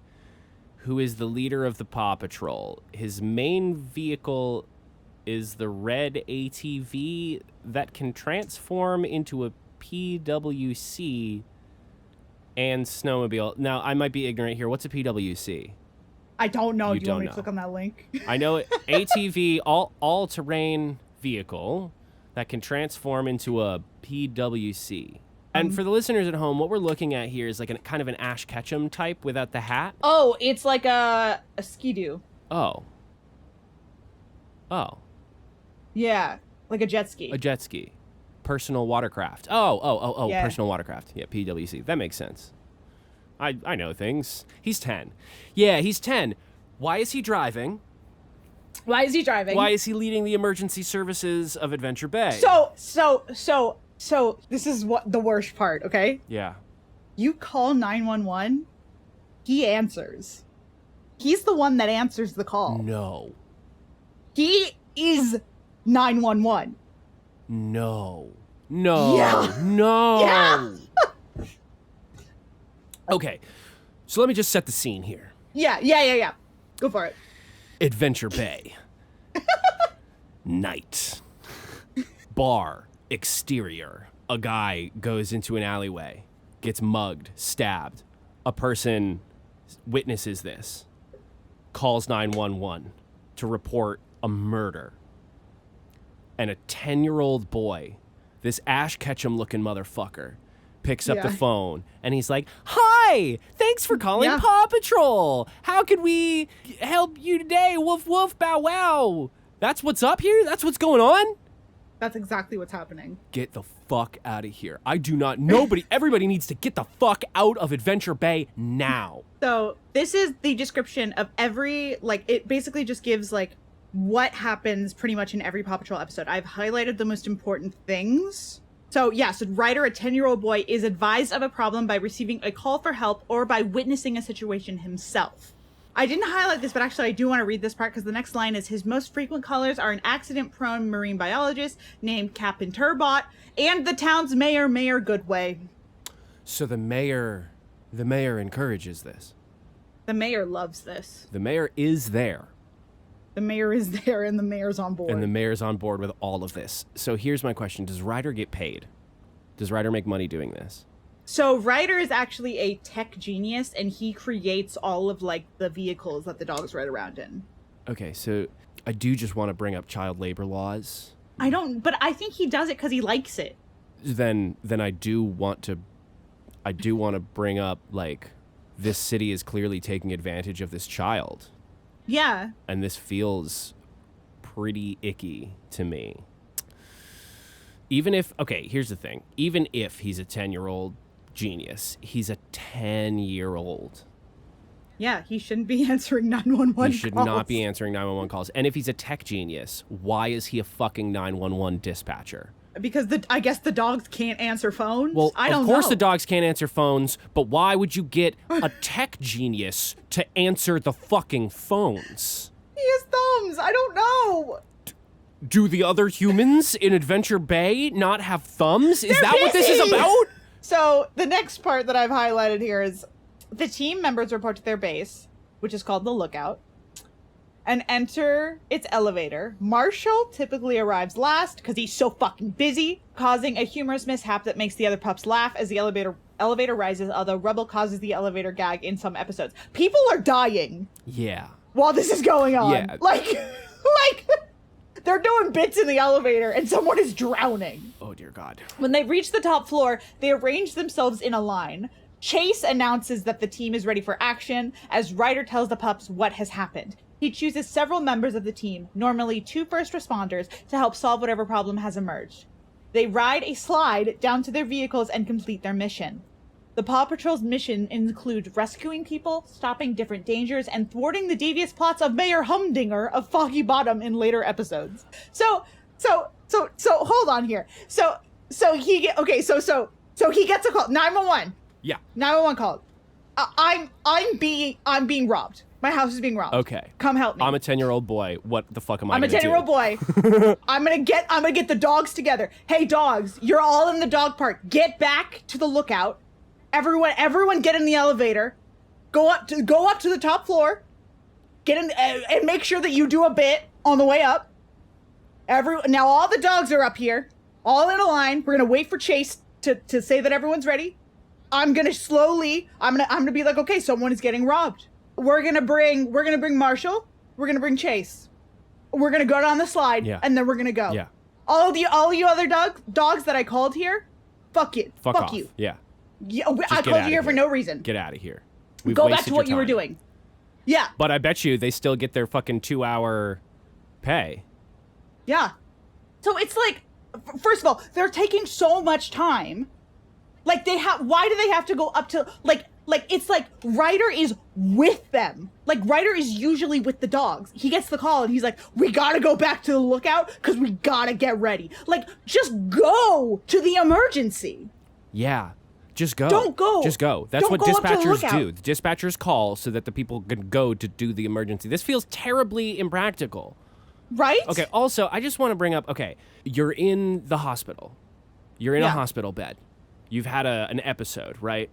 who is the leader of the Paw Patrol. His main vehicle is the red ATV that can transform into a PWC and snowmobile. Now, I might be ignorant here. What's a PWC? I don't know. You Do you want me don't to click on that link? I know it. ATV, all-terrain vehicle that can transform into a PWC. And for the listeners at home, what we're looking at here is like kind of an Ash Ketchum type without the hat. Oh, it's like a ski-doo. Oh. Yeah, like a jet ski. A jet ski. Personal watercraft. Oh, Yeah. Personal watercraft. Yeah, PWC. That makes sense. I know things. He's 10. Yeah, he's 10. Why is he driving? Why is he driving? Why is he leading the emergency services of Adventure Bay? So this is what the worst part, okay? Yeah. You call 911, he answers. He's the one that answers the call. No. He is 911. No. No. Yeah. No. Yeah. Okay. So let me just set the scene here. Yeah. Go for it. Adventure Bay. Night. Bar. Exterior. A guy goes into an alleyway, gets mugged, stabbed. A person witnesses this, calls 911 to report a murder. And a 10-year-old boy, this Ash Ketchum-looking motherfucker, picks up the phone, and he's like, "Hi! Thanks for calling Paw Patrol! How can we help you today? Woof woof, bow wow!" That's what's up here? That's what's going on? That's exactly what's happening. Get the fuck out of here. I do not, everybody needs to get the fuck out of Adventure Bay now. So this is the description of every, like, it basically just gives, like, what happens pretty much in every Paw Patrol episode. I've highlighted the most important things. So Ryder, a 10-year-old boy, is advised of a problem by receiving a call for help or by witnessing a situation himself. I didn't highlight this, but actually I do want to read this part because the next line is, his most frequent callers are an accident-prone marine biologist named Captain Turbot and the town's mayor, Mayor Goodway. So the mayor encourages this. The mayor loves this. The mayor is there. The mayor is there and the mayor's on board. And the mayor's on board with all of this. So here's my question. Does Ryder get paid? Does Ryder make money doing this? So Ryder is actually a tech genius, and he creates all of, like, the vehicles that the dogs ride around in. Okay, so I do just want to bring up child labor laws. But I think he does it because he likes it. Then I do want to bring up, like, this city is clearly taking advantage of this child. Yeah. And this feels pretty icky to me. Here's the thing. Even if he's a 10-year-old genius, he's a 10-year-old. Yeah, he shouldn't be answering 911 calls. He should not be answering 911 calls. And if he's a tech genius, why is he a fucking 911 dispatcher? Because I guess the dogs can't answer phones? Well, I don't of course know. the dogs can't answer phones, but why would you get a tech genius to answer the fucking phones? He has thumbs. I don't know. Do the other humans in Adventure Bay not have thumbs? Is that what this is busy! about? So the next part that I've highlighted here is the team members report to their base, which is called the Lookout, and enter its elevator. Marshall typically arrives last because he's so fucking busy, causing a humorous mishap that makes the other pups laugh as the elevator rises, although Rubble causes the elevator gag in some episodes. People are dying. Yeah. While this is going on. Yeah. Like, they're doing bits in the elevator and someone is drowning. Oh, dear God. When they reach the top floor, they arrange themselves in a line. Chase announces that the team is ready for action as Ryder tells the pups what has happened. He chooses several members of the team, normally 2 first responders, to help solve whatever problem has emerged. They ride a slide down to their vehicles and complete their mission. The Paw Patrol's mission includes rescuing people, stopping different dangers, and thwarting the devious plots of Mayor Humdinger of Foggy Bottom in later episodes. So hold on here. So he gets a call. 911. Yeah. 911 called. I'm being robbed. My house is being robbed. Okay. Come help me. I'm a 10-year-old boy. What the fuck am I I'm gonna a do? 10-year-old boy. I'm gonna get the dogs together. Hey, dogs, you're all in the dog park. Get back to the lookout. Everyone get in the elevator. Go up to the top floor. Get in and make sure that you do a bit on the way up. Now all the dogs are up here, all in a line. We're gonna wait for Chase to say that everyone's ready. I'm gonna be like, okay, someone is getting robbed. We're gonna bring Marshall. We're gonna bring Chase. We're gonna go down the slide, and then we're gonna go. Yeah. All you other dogs that I called here, fuck it. Fuck off. You. Yeah. I called you here for no reason. Get out of here. We've Go back wasted to what your you were time. doing. Yeah. But I bet you they still get their fucking 2-hour pay. Yeah. So it's like, first of all, they're taking so much time. Like why do they have to go up to like it's like Ryder is with them. Like Ryder is usually with the dogs. He gets the call and he's like, we gotta go back to the lookout because we gotta get ready. Like, just go to the emergency. Yeah. Just go. Don't go. Just go. That's Don't what go up to the dispatchers lookout. do. The dispatchers call so that the people can go to do the emergency. This feels terribly impractical. Right? Okay, also, I just want to bring up, okay, you're in the hospital. You're in a Yeah. hospital bed. You've had an episode, right?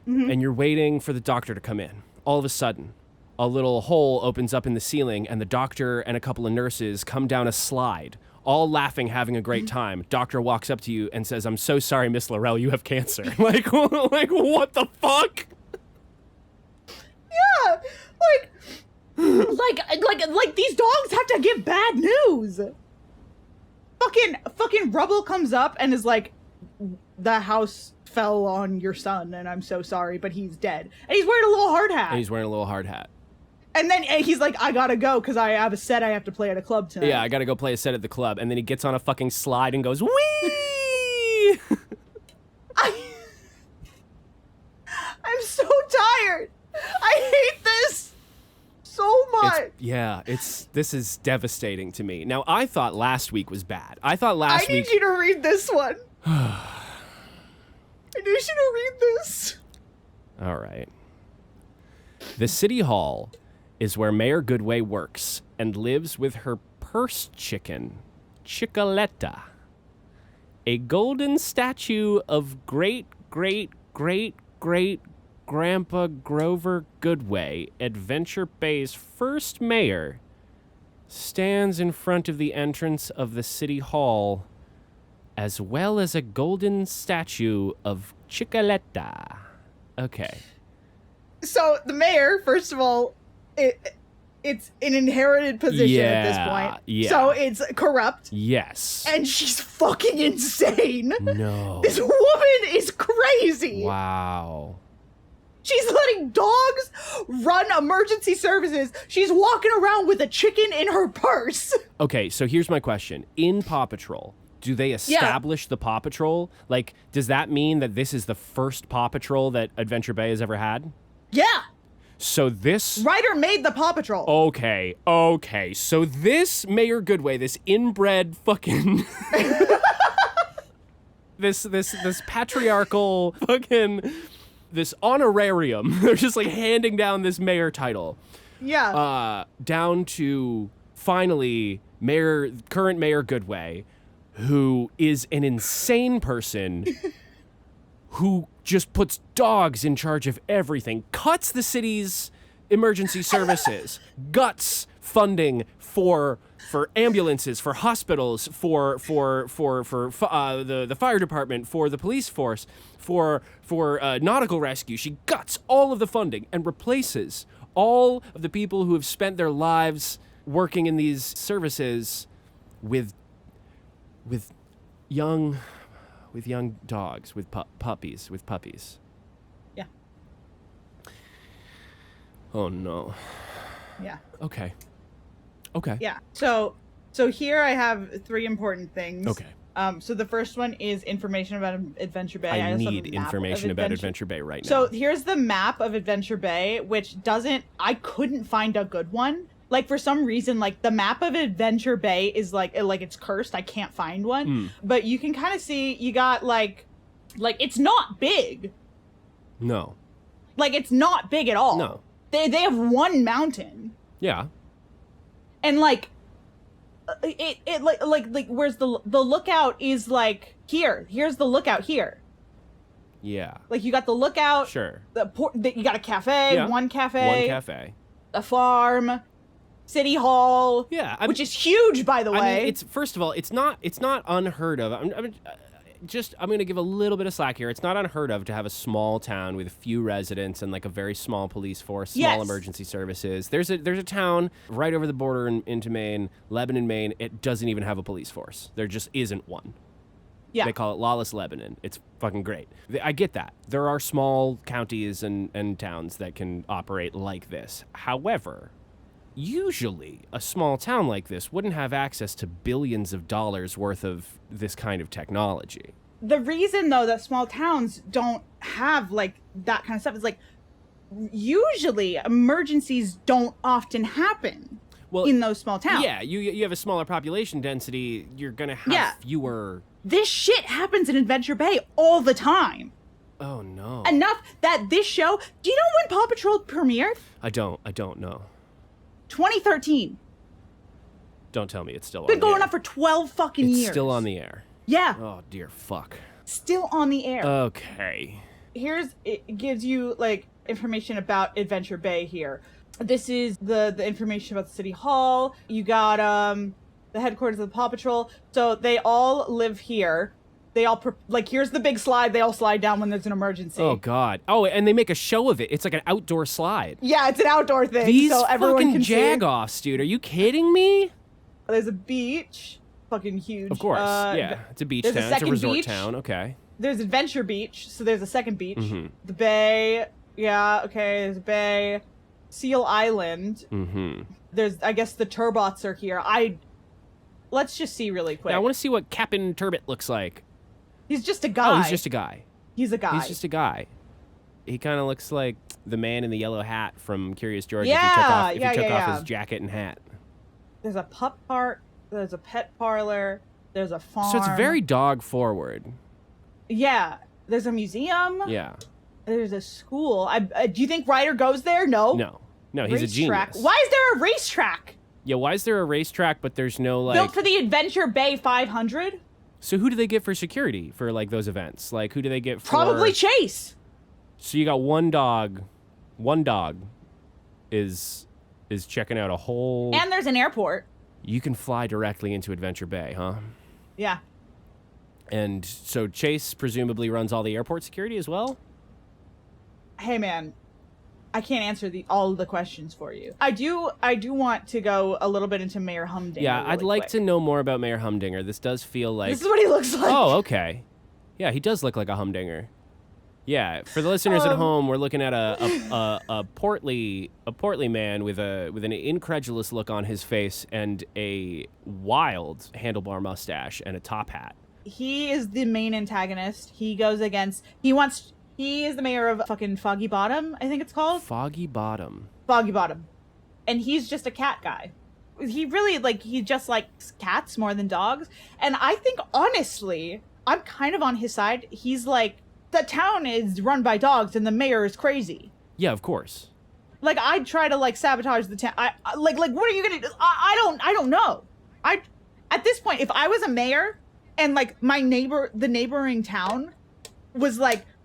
Mm-hmm. And you're waiting for the doctor to come in. All of a sudden, a little hole opens up in the ceiling, and the doctor and a couple of nurses come down a slide, all laughing, having a great time. Doctor walks up to you and says, I'm so sorry, Miss Laurel, you have cancer. like what the fuck? Yeah. Like these dogs have to give bad news. Fucking Rubble comes up and is like, the house fell on your son and I'm so sorry, but he's dead. And he's wearing a little hard hat. And then he's like, I gotta go because I have a set I have to play at a club tonight. Yeah, I gotta go play a set at the club. And then he gets on a fucking slide and goes, wee! I'm so tired. I hate this so much. This is devastating to me. Now, I thought last week was bad. I need you to read this one. I need you to read this. All right. The City Hall is where Mayor Goodway works and lives with her purse chicken, Chickaletta, a golden statue of great-great-great-great-grandpa Grover Goodway, Adventure Bay's first mayor, stands in front of the entrance of the City Hall, as well as a golden statue of Chickaletta. Okay. So the mayor, first of all, it's an inherited position at this point. Yeah. So it's corrupt. Yes. And she's fucking insane. No. This woman is crazy. Wow. She's letting dogs run emergency services. She's walking around with a chicken in her purse. Okay, so here's my question. In Paw Patrol, do they establish the Paw Patrol? Like, does that mean that this is the first Paw Patrol that Adventure Bay has ever had? Yeah. So this... Ryder made the Paw Patrol. Okay. So this Mayor Goodway, this inbred fucking... this patriarchal fucking... This honorarium. They're just like handing down this mayor title. Yeah. Down to finally current Mayor Goodway, who is an insane person who just puts dogs in charge of everything, cuts the city's emergency services, guts funding for ambulances, for hospitals, for the fire department, for the police force, for nautical rescue. She guts all of the funding and replaces all of the people who have spent their lives working in these services with young dogs, with puppies. Yeah. Oh no. Yeah. Okay. Yeah. So here I have three important things. Okay. So the first one is information about Adventure Bay. I also have need a map information of about Adventure Bay right now. So here's the map of Adventure Bay, which I couldn't find a good one. Like, for some reason, like, the map of Adventure Bay is like it's cursed. I can't find one. But you can kind of see, you got like it's not big. No. Like, it's not big at all. No. They have one mountain. Yeah. And like it like where's the lookout is like here. Here's the lookout here. Yeah. Like you got the lookout. Sure. You got a cafe, Yeah. one cafe. One cafe. A farm, city hall. Yeah, which is huge, by the way. I mean, it's first of all, it's not unheard of. I'm going to give a little bit of slack here. It's not unheard of to have a small town with a few residents and like a very small police force, small emergency services. There's a town right over the border into Maine, Lebanon, Maine. It doesn't even have a police force. There just isn't one. Yeah. They call it Lawless Lebanon. It's fucking great. I get that. There are small counties and towns that can operate like this. However, usually a small town like this wouldn't have access to billions of dollars worth of this kind of technology. The reason, though, that small towns don't have, like, that kind of stuff is, like, usually emergencies don't often happen in those small towns. Yeah, you have a smaller population density, you're going to have fewer... This shit happens in Adventure Bay all the time. Oh, no. Enough that this show... Do you know when Paw Patrol premiered? I don't know. 2013. Don't tell me it's still on Been the going air. on for 12 fucking It's years. still on the air. Yeah. Oh, dear fuck. Still on the air. Okay. It gives you, like, information about Adventure Bay here. This is the information about the city hall. You got, the headquarters of the Paw Patrol. So they all live here. They all, here's the big slide. They all slide down when there's an emergency. Oh, God. Oh, and they make a show of it. It's like an outdoor slide. Yeah, it's an outdoor thing. These so everyone fucking can jag-offs, dude. Are you kidding me? There's a beach. Fucking huge. Of course. Yeah. It's a beach there's a town. It's a second resort beach. town. Okay. There's Adventure Beach. So there's a second beach. Mm-hmm. The bay. Yeah, okay. There's a bay. Seal Island. Mm-hmm. There's, I guess the Turbots are here. Let's just see really quick. Now, I want to see what Captain Turbot looks like. He's just a guy. Oh, he's just a guy. He's a guy. He's just a guy. He kind of looks like the man in the yellow hat from Curious George Yeah, if he took off yeah. his jacket and hat. There's a pup park. There's a pet parlor. There's a farm. So it's very dog forward. Yeah. There's a museum. Yeah. There's a school. Do you think Ryder goes there? No. No, he's a Racetrack. genius. Why is there a racetrack? Yeah, why is there a racetrack but there's no like... Built for the Adventure Bay 500? So who do they get for security for like those events? Like who do they get for... Probably Chase. So you got one dog. One dog is checking out a whole... And there's an airport. You can fly directly into Adventure Bay, huh? Yeah. And so Chase presumably runs all the airport security as well? Hey, man. I can't answer all of the questions for you. I do want to go a little bit into Mayor Humdinger. Yeah, really I'd like quick. to know more about Mayor Humdinger. This does feel like... This is what he looks like. Oh, okay. Yeah, he does look like a humdinger. Yeah, for the listeners at home, we're looking at a portly man with an incredulous look on his face and a wild handlebar mustache and a top hat. He is the main antagonist. He goes against... He is the mayor of fucking Foggy Bottom, I think it's called. Foggy Bottom. Foggy Bottom. And he's just a cat guy. He really, he just likes cats more than dogs. And I think, honestly, I'm kind of on his side. He's like, the town is run by dogs and the mayor is crazy. Yeah, of course. Like, I'd try to, sabotage the town. Like, what are you gonna do? I don't know. At this point, if I was a mayor and, the neighboring town was,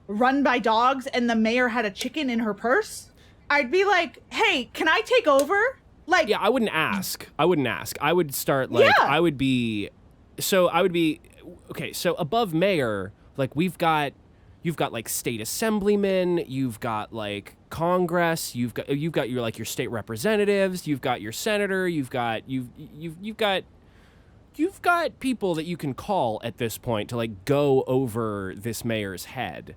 run by dogs and the mayor had a chicken in her purse, I'd be like, hey, can I take over? Yeah, I wouldn't ask. I would start okay, so above mayor, you've got state assemblymen, you've got Congress, you've got your state representatives, you've got your senator, you've got people that you can call at this point to go over this mayor's head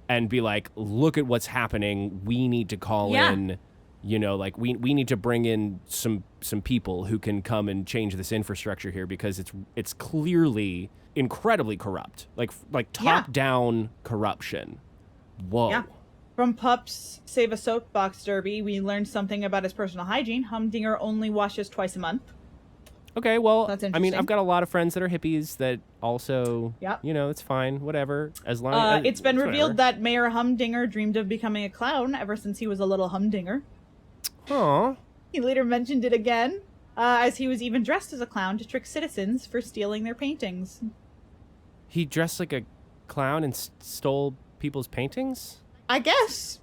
and be like, look at what's happening. We need to call in, we need to bring in some people who can come and change this infrastructure here because it's clearly incredibly corrupt, top down corruption. Whoa. Yeah. From Pup's Save a Soapbox Derby, we learned something about his personal hygiene. Humdinger only washes twice a month. Okay, well, That's I mean, I've got a lot of friends that are hippies that also, it's fine, whatever, as long as... It's been revealed that Mayor Humdinger dreamed of becoming a clown ever since he was a little humdinger. Aw. He later mentioned it again, as he was even dressed as a clown to trick citizens for stealing their paintings. He dressed like a clown and stole people's paintings? I guess.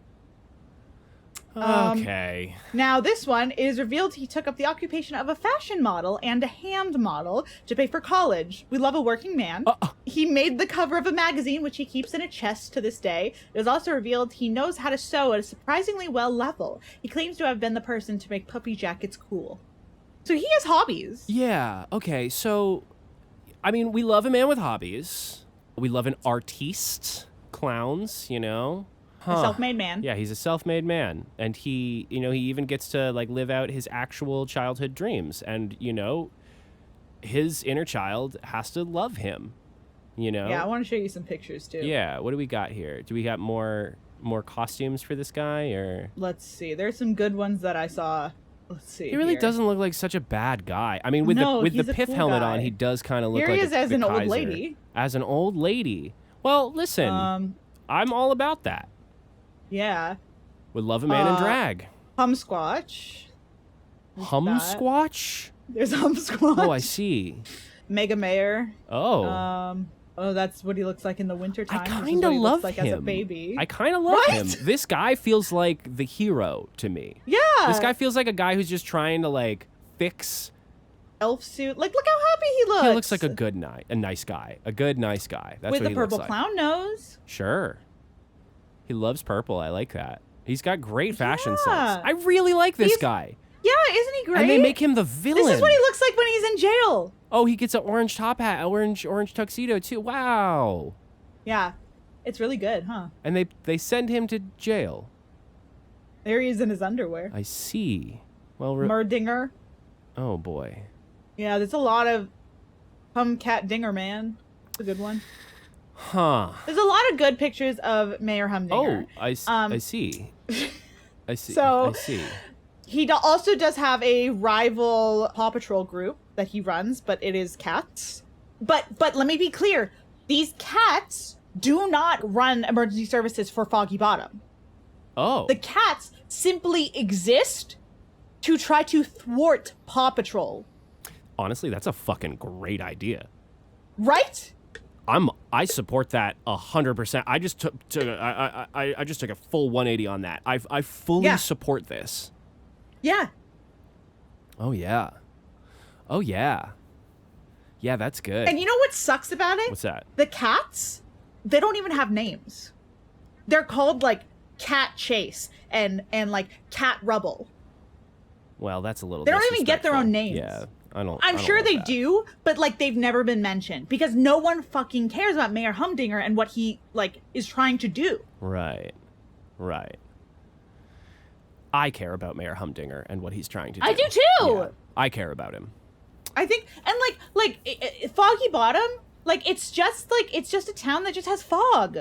Okay. Now, this one is revealed he took up the occupation of a fashion model and a hand model to pay for college. We love a working man. He made the cover of a magazine, which he keeps in a chest to this day. It was also revealed he knows how to sew at a surprisingly well level. He claims to have been the person to make puppy jackets cool. So he has hobbies. Yeah, okay, so, I mean, we love a man with hobbies. We love an artiste. Clowns, you know? A self-made man. Yeah, he's a self-made man. And he, you know, he even gets to, like, live out his actual childhood dreams. And, you know, his inner child has to love him, you know? Yeah, I want to show you some pictures, too. Yeah, what do we got here? Do we got more costumes for this guy, or? Let's see. There's some good ones that I saw. Let's see. He really here. doesn't look like such a bad guy. I mean, with No, the he's a pith cool helmet guy. on, he does kind of look Here like he is as the an old Kaiser. lady. As an old lady. Well, listen, I'm all about that. Yeah. Would love a man in drag. Humsquatch. Humsquatch? There's Humsquatch. Oh, I see. Mega Mayor. Oh. That's what he looks like in the wintertime. I This is kind what of he love looks like him. as a baby. I kind of love Right? him. This guy feels like the hero to me. Yeah. This guy feels like a guy who's just trying to, like, fix. Elf suit. Like, look how happy he looks. He looks like a nice guy. A good, nice guy. That's with what the he purple looks like. clown nose. Sure. He loves purple. I like that. He's got great fashion Yeah. sense. I really like this He's- guy. Yeah, isn't he great? And they make him the villain. This is what he looks like when he's in jail. Oh, he gets an orange top hat, an orange tuxedo too. Wow. Yeah. It's really good, huh? And they send him to jail. There he is in his underwear. I see. Well, Murdinger. oh boy. Yeah, there's a lot of Cat Dinger Man. It's a good one. Huh. There's a lot of good pictures of Mayor Humdinger. Oh, I see. I see. So- I see. He also does have a rival Paw Patrol group that he runs, but it is cats. But let me be clear. These cats do not run emergency services for Foggy Bottom. Oh. The cats simply exist to try to thwart Paw Patrol. Honestly, that's a fucking great idea. Right? I support that 100%. I just took I just took a full 180 on that. I fully Yeah. support this. Yeah. Oh yeah. Oh yeah. Yeah, that's good. And you know what sucks about it? What's that? The cats, they don't even have names. They're called like Cat Chase and like Cat Rubble. Well, that's a little. They don't even get their own names. Yeah, I don't. I'm sure want they that. do, but like they've never been mentioned because no one fucking cares about Mayor Humdinger and what he like is trying to do. Right. I care about Mayor Humdinger and what he's trying to do. I do too. Yeah, I care about him. I think, and Foggy Bottom, like it's just a town that just has fog,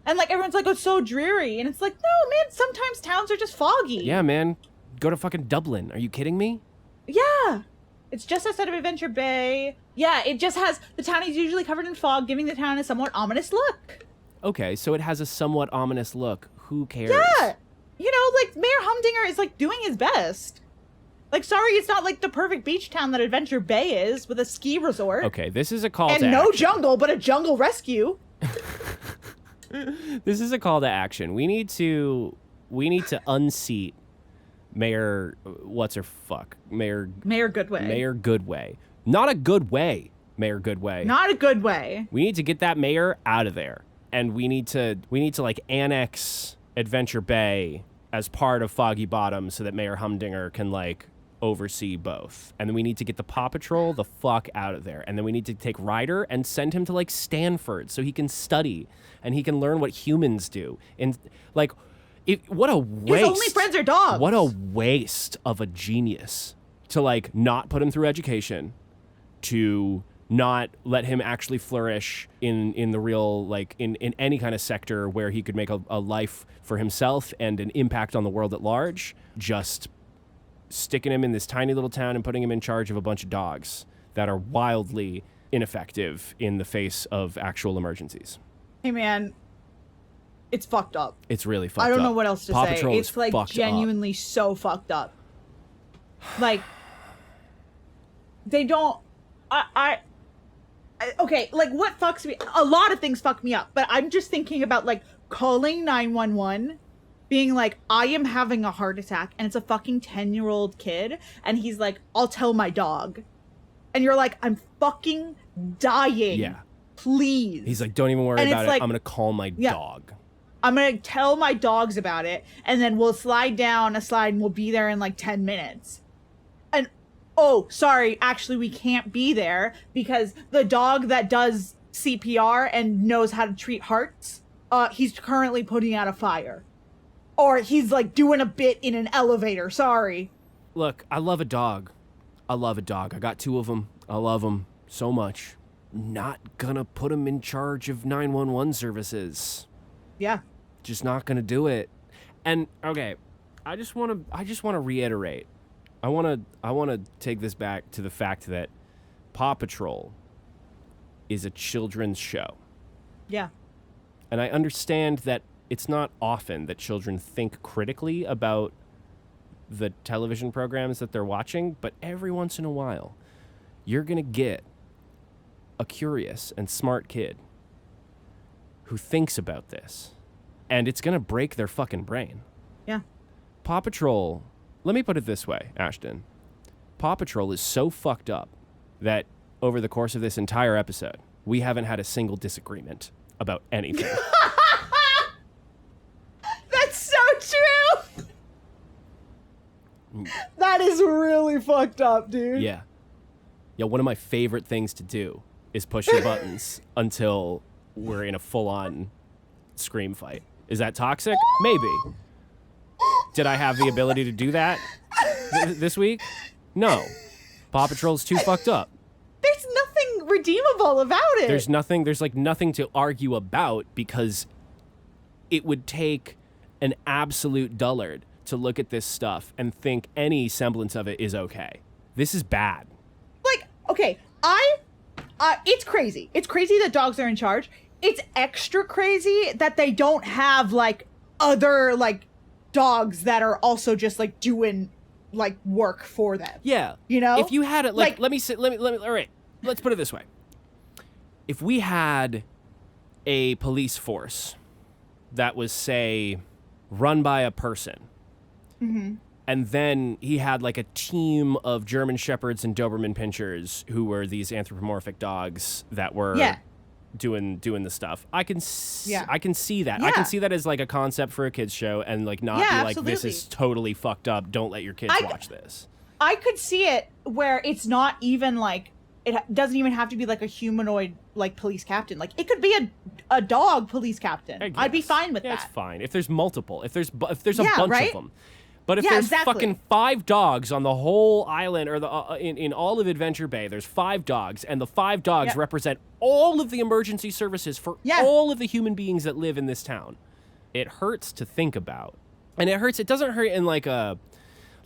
and like everyone's like, oh, it's so dreary, and it's like, no, man, sometimes towns are just foggy. Yeah, man. Go to fucking Dublin. Are you kidding me? Yeah. It's just outside of Adventure Bay. Yeah, it just has, the town is usually covered in fog, giving the town a somewhat ominous look. Okay, so it has a somewhat ominous look. Who cares? Yeah. You know, like, Mayor Humdinger is, like, doing his best. Like, sorry, it's not, like, the perfect beach town that Adventure Bay is, with a ski resort. Okay, this is a call And to no action. jungle, but a jungle rescue. This is a call to action. We need to unseat Mayor Mayor Goodway. Mayor Goodway. Not a good way, Mayor Goodway. Not a good way. We need to get that mayor out of there. And we need to like annex Adventure Bay as part of Foggy Bottom so that Mayor Humdinger can like oversee both. And then we need to get the Paw Patrol the fuck out of there. And then we need to take Ryder and send him to like Stanford so he can study and he can learn what humans do. And like what a waste. His only friends are dogs. What a waste of a genius to like not put him through education, to not let him actually flourish in the real, like in any kind of sector where he could make a life for himself and an impact on the world at large. Just sticking him in this tiny little town and putting him in charge of a bunch of dogs that are wildly ineffective in the face of actual emergencies. Hey, man. It's fucked up. It's really fucked up. I don't know what else to Paw say. Patrol It's is like fucked genuinely so fucked up. Like, they don't. Okay, like, what fucks me? A lot of things fuck me up, but I'm just thinking about, like, calling 911, being like, I am having a heart attack, and it's a fucking 10-year-old kid, and he's like, I'll tell my dog. And you're like, I'm fucking dying. Yeah. Please. He's like, don't even worry And about it's it. like- I'm going to call my dog. I'm gonna tell my dogs about it, and then we'll slide down a slide, and we'll be there in, like, 10 minutes. And, oh, sorry, actually, we can't be there, because the dog that does CPR and knows how to treat hearts, he's currently putting out a fire. Or he's, like, doing a bit in an elevator, sorry. Look, I love a dog. I got 2 of them. I love them so much. Not gonna put them in charge of 911 services. Yeah. Just not gonna do it. And okay, I just want to reiterate. I want to take this back to the fact that Paw Patrol is a children's show. Yeah. And I understand that it's not often that children think critically about the television programs that they're watching, but every once in a while, you're going to get a curious and smart kid who thinks about this, and it's going to break their fucking brain. Yeah. Paw Patrol, let me put it this way, Ashton. Paw Patrol is so fucked up that over the course of this entire episode, we haven't had a single disagreement about anything. That's so true! That is really fucked up, dude. Yeah. Yeah, one of my favorite things to do is push the buttons until we're in a full-on scream fight. Is that toxic? Maybe. Did I have the ability to do that this week? No. Paw Patrol's too fucked up. There's nothing redeemable about it. There's nothing to argue about, because it would take an absolute dullard to look at this stuff and think any semblance of it is okay. This is bad. Like, okay, it's crazy. It's crazy that dogs are in charge. It's extra crazy that they don't have, like, other, like, dogs that are also just, like, doing, like, work for them. Yeah. You know? If you had it, like let me, all right, let's put it this way. If we had a police force that was, say, run by a person, and then he had, like, a team of German Shepherds and Doberman Pinschers who were these anthropomorphic dogs that were doing the stuff. I can see that. Yeah. I can see that as, like, a concept for a kids show, and, like, not be like, this is totally fucked up. Don't let your kids watch this. I could see it where it's not even, like, it doesn't even have to be, like, a humanoid, like, police captain. Like, it could be a dog police captain. I'd be fine with that. It's fine. If there's multiple, if there's a bunch of them. But if there's fucking 5 dogs on the whole island, or the in all of Adventure Bay, there's 5 dogs, and the 5 dogs represent all of the emergency services for all of the human beings that live in this town. It hurts to think about. And it doesn't hurt in like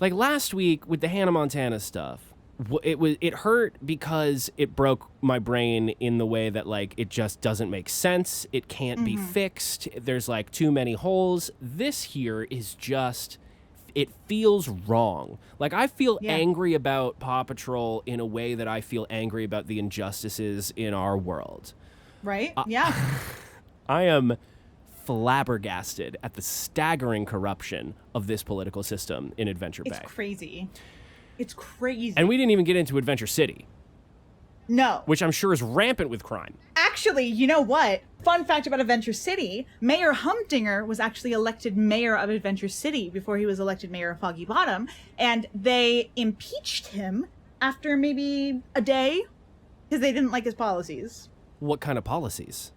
last week with the Hannah Montana stuff. It hurt because it broke my brain in the way that, like, it just doesn't make sense. It can't be fixed. There's, like, too many holes. This here is just... it feels wrong. Like, I feel angry about Paw Patrol in a way that I feel angry about the injustices in our world. Right? I am flabbergasted at the staggering corruption of this political system in Adventure Bay. It's crazy. It's crazy. And we didn't even get into Adventure City. No. Which I'm sure is rampant with crime. Actually, you know what? Fun fact about Adventure City, Mayor Humdinger was actually elected mayor of Adventure City before he was elected mayor of Foggy Bottom, and they impeached him after maybe a day because they didn't like his policies. What kind of policies?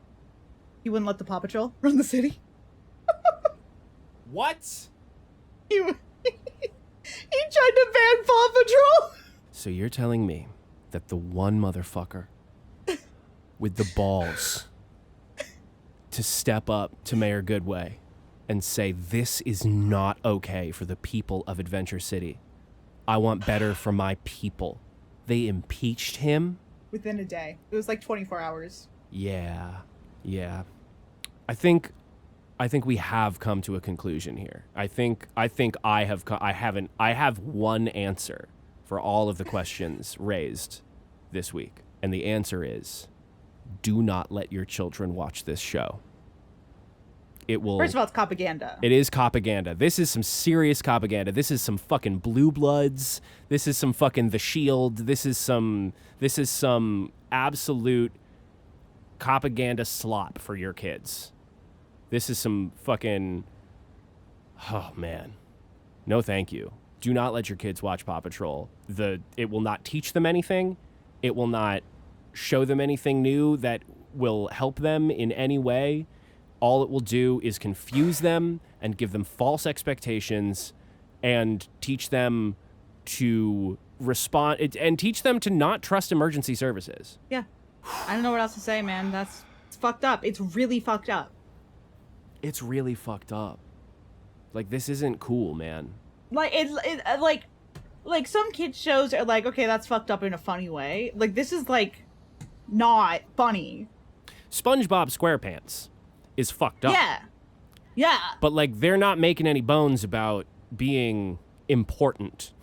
He wouldn't let the Paw Patrol run the city. What? He tried to ban Paw Patrol. So you're telling me that the one motherfucker with the balls to step up to Mayor Goodway and say, this is not okay for the people of Adventure City. I want better for my people. They impeached him? Within a day. It was like 24 hours. Yeah. I think I think we have come to a conclusion here. I think I have one answer for all of the questions raised this week. And the answer is, do not let your children watch this show. It will. First of all, it's propaganda. It is propaganda. This is some serious propaganda. This is some fucking Blue Bloods. This is some fucking The Shield. This is some absolute propaganda slop for your kids. This is some fucking, oh man, no thank you. Do not let your kids watch Paw Patrol. It will not teach them anything. It will not show them anything new that will help them in any way. All it will do is confuse them and give them false expectations and teach them to respond and teach them to not trust emergency services. Yeah. I don't know what else to say, man. It's fucked up. It's really fucked up. It's really fucked up. Like, this isn't cool, man. Like, like some kids shows are like, okay, that's fucked up in a funny way. Like, this is, like, not funny. SpongeBob SquarePants is fucked up. Yeah. Yeah. But, like, they're not making any bones about being important.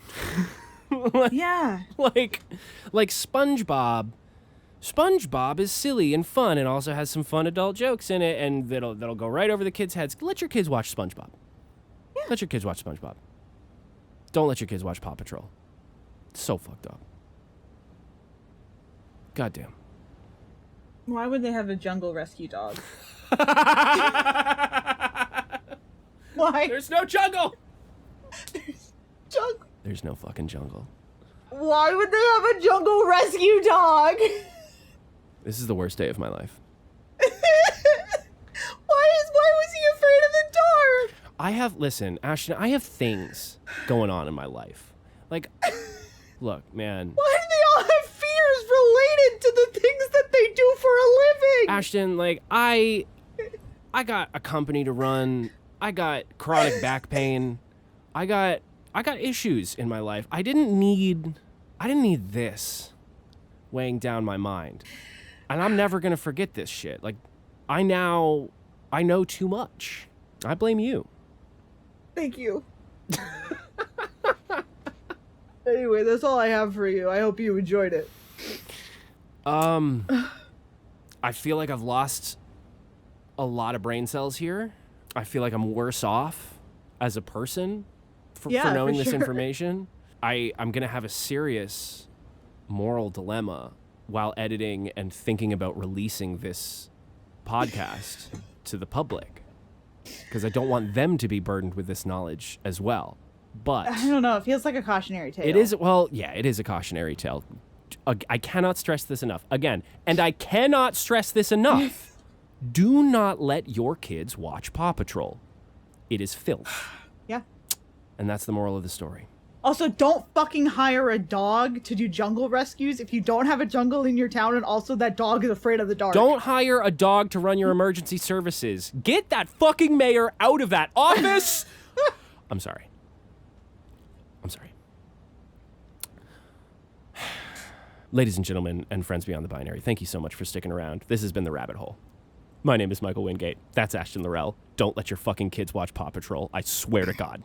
Yeah. Like SpongeBob is silly and fun and also has some fun adult jokes in it, and that'll go right over the kids' heads. Let your kids watch SpongeBob. Yeah. Let your kids watch SpongeBob. Don't let your kids watch Paw Patrol. It's so fucked up. Goddamn. Why would they have a jungle rescue dog? Why? There's no jungle! There's no fucking jungle. Why would they have a jungle rescue dog? This is the worst day of my life. Why was he afraid of the dark? Listen, Ashton, I have things going on in my life. Like, look, man. Why do they all have fears related to the things that they do for a living? Ashton, like, I got a company to run. I got chronic back pain. I got issues in my life. I didn't need this weighing down my mind. And I'm never going to forget this shit. Like, I know too much. I blame you. Thank you. Anyway, that's all I have for you. I hope you enjoyed it. I feel like I've lost a lot of brain cells here. I feel like I'm worse off as a person for knowing this information. I'm going to have a serious moral dilemma while editing and thinking about releasing this podcast to the public, because I don't want them to be burdened with this knowledge as well. But I don't know. It feels like a cautionary tale. It is. Well, yeah, it is a cautionary tale. I cannot stress this enough. Again, and I cannot stress this enough. Do not let your kids watch Paw Patrol. It is filth. Yeah. And that's the moral of the story. Also, don't fucking hire a dog to do jungle rescues if you don't have a jungle in your town, and also that dog is afraid of the dark. Don't hire a dog to run your emergency services. Get that fucking mayor out of that office! I'm sorry. Ladies and gentlemen and friends beyond the binary, thank you so much for sticking around. This has been The Rabbit Hole. My name is Michael Wingate. That's Ashton Laurel. Don't let your fucking kids watch Paw Patrol. I swear to God.